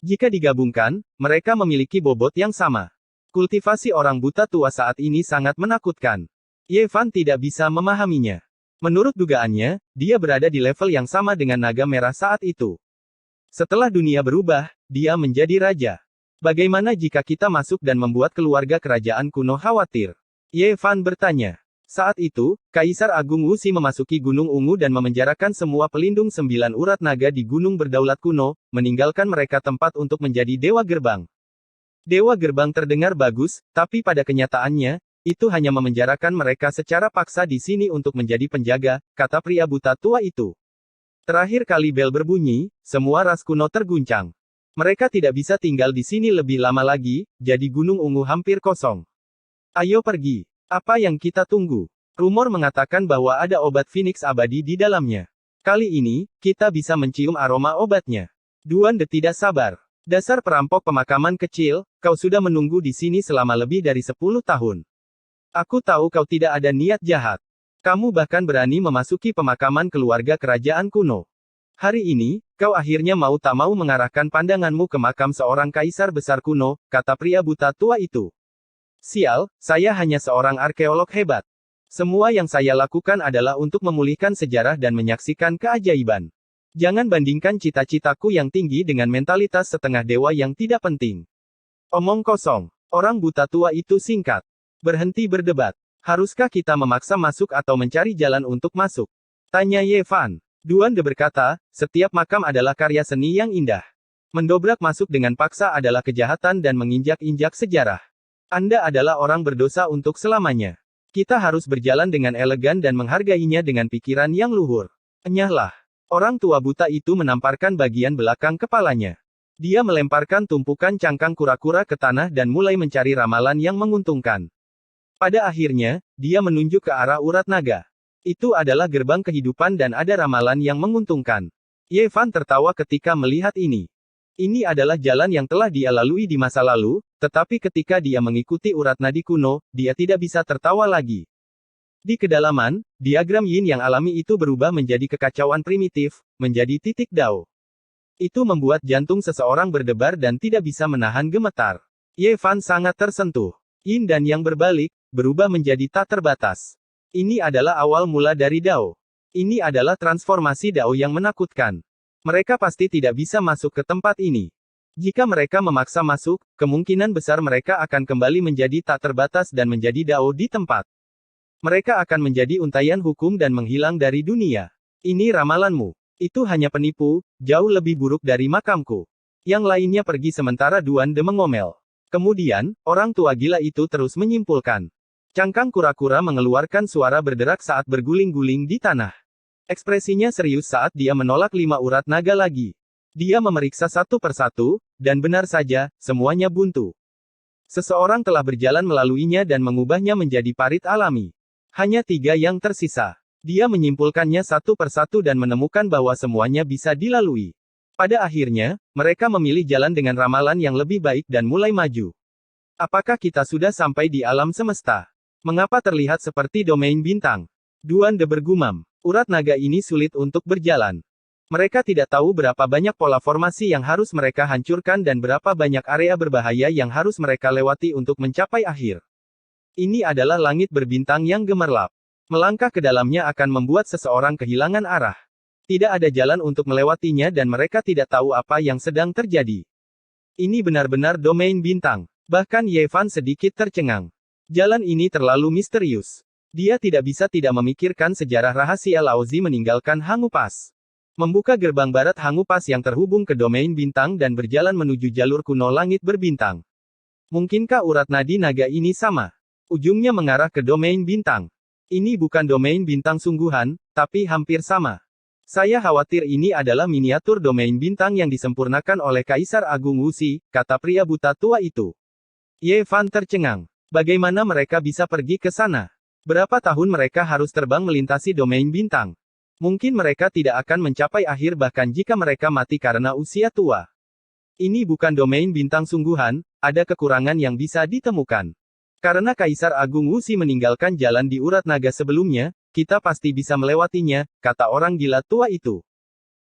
Jika digabungkan, mereka memiliki bobot yang sama. Kultivasi orang buta tua saat ini sangat menakutkan. Ye Fan tidak bisa memahaminya. Menurut dugaannya, dia berada di level yang sama dengan naga merah saat itu. Setelah dunia berubah, dia menjadi raja. Bagaimana jika kita masuk dan membuat keluarga kerajaan kuno khawatir? Ye Fan bertanya. Saat itu, Kaisar Agung Wuxi memasuki Gunung Ungu dan memenjarakan semua pelindung 9 urat naga di Gunung Berdaulat Kuno, meninggalkan mereka tempat untuk menjadi Dewa Gerbang. Dewa Gerbang terdengar bagus, tapi pada kenyataannya, Itu hanya memenjarakan mereka secara paksa di sini untuk menjadi penjaga, kata pria buta tua itu. Terakhir kali bel berbunyi, semua ras kuno terguncang. Mereka tidak bisa tinggal di sini lebih lama lagi, jadi Gunung Ungu hampir kosong. Ayo pergi. Apa yang kita tunggu? Rumor mengatakan bahwa ada obat Phoenix abadi di dalamnya. Kali ini, kita bisa mencium aroma obatnya. Duan De tidak sabar. Dasar perampok pemakaman kecil, kau sudah menunggu di sini selama lebih dari 10 tahun. Aku tahu kau tidak ada niat jahat. Kamu bahkan berani memasuki pemakaman keluarga kerajaan kuno. Hari ini, kau akhirnya mau tak mau mengarahkan pandanganmu ke makam seorang kaisar besar kuno, kata pria buta tua itu. Sial, saya hanya seorang arkeolog hebat. Semua yang saya lakukan adalah untuk memulihkan sejarah dan menyaksikan keajaiban. Jangan bandingkan cita-citaku yang tinggi dengan mentalitas setengah dewa yang tidak penting. Omong kosong. Orang buta tua itu singkat. Berhenti berdebat. Haruskah kita memaksa masuk atau mencari jalan untuk masuk? Tanya Ye Fan. Duan De berkata, setiap makam adalah karya seni yang indah. Mendobrak masuk dengan paksa adalah kejahatan dan menginjak-injak sejarah. Anda adalah orang berdosa untuk selamanya. Kita harus berjalan dengan elegan dan menghargainya dengan pikiran yang luhur. Enyahlah. Orang tua buta itu menamparkan bagian belakang kepalanya. Dia melemparkan tumpukan cangkang kura-kura ke tanah dan mulai mencari ramalan yang menguntungkan. Pada akhirnya, dia menunjuk ke arah urat naga. Itu adalah gerbang kehidupan dan ada ramalan yang menguntungkan. Ye Fan tertawa ketika melihat ini. Ini adalah jalan yang telah dia lalui di masa lalu, tetapi ketika dia mengikuti urat nadi kuno, dia tidak bisa tertawa lagi. Di kedalaman, diagram yin yang alami itu berubah menjadi kekacauan primitif, menjadi titik dao. Itu membuat jantung seseorang berdebar dan tidak bisa menahan gemetar. Ye Fan sangat tersentuh. Yin dan yang berbalik, berubah menjadi tak terbatas. Ini adalah awal mula dari dao. Ini adalah transformasi dao yang menakutkan. Mereka pasti tidak bisa masuk ke tempat ini. Jika mereka memaksa masuk, kemungkinan besar mereka akan kembali menjadi tak terbatas dan menjadi dao di tempat. Mereka akan menjadi untayan hukum dan menghilang dari dunia. Ini ramalanmu. Itu hanya penipu, jauh lebih buruk dari makamku. Yang lainnya pergi sementara Duan De mengomel. Kemudian, orang tua gila itu terus menyimpulkan. Cangkang kura-kura mengeluarkan suara berderak saat berguling-guling di tanah. Ekspresinya serius saat dia menolak 5 urat naga lagi. Dia memeriksa satu persatu, dan benar saja, semuanya buntu. Seseorang telah berjalan melaluinya dan mengubahnya menjadi parit alami. Hanya 3 yang tersisa. Dia menyimpulkannya satu persatu dan menemukan bahwa semuanya bisa dilalui. Pada akhirnya, mereka memilih jalan dengan ramalan yang lebih baik dan mulai maju. Apakah kita sudah sampai di alam semesta? Mengapa terlihat seperti domain bintang? Duan De bergumam. Urat naga ini sulit untuk berjalan. Mereka tidak tahu berapa banyak pola formasi yang harus mereka hancurkan dan berapa banyak area berbahaya yang harus mereka lewati untuk mencapai akhir. Ini adalah langit berbintang yang gemerlap. Melangkah ke dalamnya akan membuat seseorang kehilangan arah. Tidak ada jalan untuk melewatinya dan mereka tidak tahu apa yang sedang terjadi. Ini benar-benar domain bintang. Bahkan Ye Fan sedikit tercengang. Jalan ini terlalu misterius. Dia tidak bisa tidak memikirkan sejarah rahasia Laozi meninggalkan Hangupas. Membuka gerbang barat Hangupas yang terhubung ke domain bintang dan berjalan menuju jalur kuno langit berbintang. Mungkinkah urat nadi naga ini sama? Ujungnya mengarah ke domain bintang. Ini bukan domain bintang sungguhan, tapi hampir sama. Saya khawatir ini adalah miniatur domain bintang yang disempurnakan oleh Kaisar Agung Wuxi, kata pria buta tua itu. Ye Fan tercengang. Bagaimana mereka bisa pergi ke sana? Berapa tahun mereka harus terbang melintasi domain bintang? Mungkin mereka tidak akan mencapai akhir bahkan jika mereka mati karena usia tua. Ini bukan domain bintang sungguhan, ada kekurangan yang bisa ditemukan. Karena Kaisar Agung Wuxi meninggalkan jalan di urat naga sebelumnya, kita pasti bisa melewatinya, kata orang gila tua itu.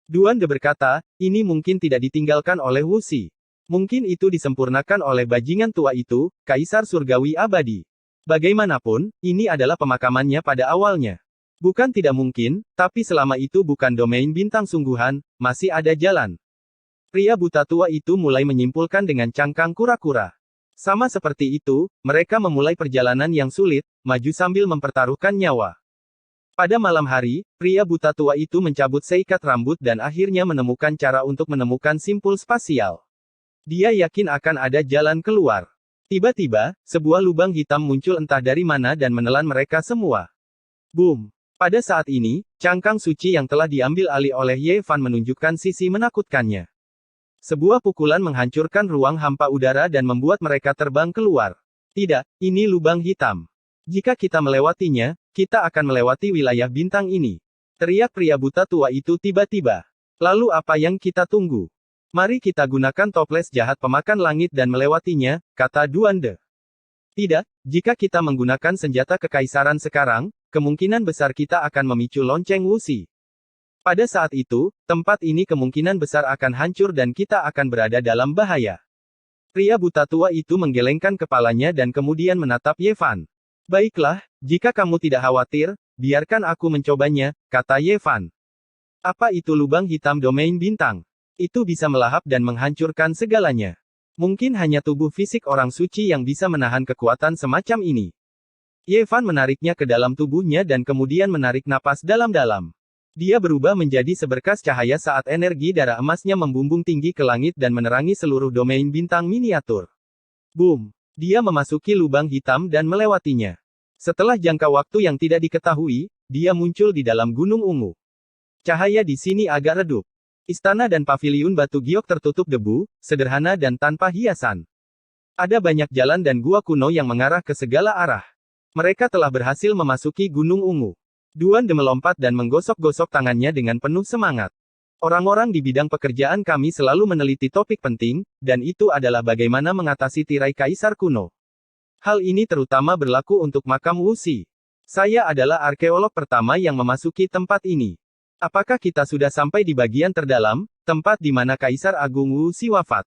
Duan De berkata, ini mungkin tidak ditinggalkan oleh Wuxi. Mungkin itu disempurnakan oleh bajingan tua itu, Kaisar Surgawi Abadi. Bagaimanapun, ini adalah pemakamannya pada awalnya. Bukan tidak mungkin, tapi selama itu bukan domain bintang sungguhan, masih ada jalan. Pria buta tua itu mulai menyimpulkan dengan cangkang kura-kura. Sama seperti itu, mereka memulai perjalanan yang sulit, maju sambil mempertaruhkan nyawa. Pada malam hari, pria buta tua itu mencabut seikat rambut dan akhirnya menemukan cara untuk menemukan simpul spasial. Dia yakin akan ada jalan keluar. Tiba-tiba, sebuah lubang hitam muncul entah dari mana dan menelan mereka semua. Boom! Pada saat ini, cangkang suci yang telah diambil alih oleh Ye Fan menunjukkan sisi menakutkannya. Sebuah pukulan menghancurkan ruang hampa udara dan membuat mereka terbang keluar. Tidak, ini lubang hitam. Jika kita melewatinya, kita akan melewati wilayah bintang ini. Teriak pria buta tua itu tiba-tiba. Lalu apa yang kita tunggu? Mari kita gunakan toples jahat pemakan langit dan melewatinya, kata Duan De. Tidak, jika kita menggunakan senjata kekaisaran sekarang, kemungkinan besar kita akan memicu lonceng Wuxi. Pada saat itu, tempat ini kemungkinan besar akan hancur dan kita akan berada dalam bahaya. Pria buta tua itu menggelengkan kepalanya dan kemudian menatap Ye Fan. Baiklah, jika kamu tidak khawatir, biarkan aku mencobanya, kata Ye Fan. Apa itu lubang hitam domain bintang? Itu bisa melahap dan menghancurkan segalanya. Mungkin hanya tubuh fisik orang suci yang bisa menahan kekuatan semacam ini. Ye Fan menariknya ke dalam tubuhnya dan kemudian menarik napas dalam-dalam. Dia berubah menjadi seberkas cahaya saat energi darah emasnya membumbung tinggi ke langit dan menerangi seluruh domain bintang miniatur. Boom! Dia memasuki lubang hitam dan melewatinya. Setelah jangka waktu yang tidak diketahui, dia muncul di dalam gunung ungu. Cahaya di sini agak redup. Istana dan paviliun batu giok tertutup debu, sederhana dan tanpa hiasan. Ada banyak jalan dan gua kuno yang mengarah ke segala arah. Mereka telah berhasil memasuki Gunung Ungu. Duan De melompat dan menggosok-gosok tangannya dengan penuh semangat. Orang-orang di bidang pekerjaan kami selalu meneliti topik penting, dan itu adalah bagaimana mengatasi tirai kaisar kuno. Hal ini terutama berlaku untuk makam Wuxi. Saya adalah arkeolog pertama yang memasuki tempat ini. Apakah kita sudah sampai di bagian terdalam, tempat di mana Kaisar Agung Wuxi wafat?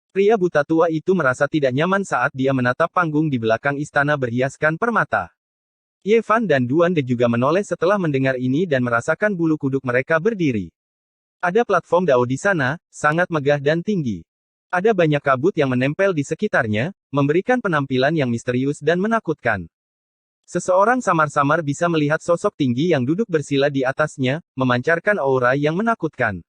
Pria buta tua itu merasa tidak nyaman saat dia menatap panggung di belakang istana berhiaskan permata. Ye Fan dan Duan De juga menoleh setelah mendengar ini dan merasakan bulu kuduk mereka berdiri. Ada platform dao di sana, sangat megah dan tinggi. Ada banyak kabut yang menempel di sekitarnya, memberikan penampilan yang misterius dan menakutkan. Seseorang samar-samar bisa melihat sosok tinggi yang duduk bersila di atasnya, memancarkan aura yang menakutkan.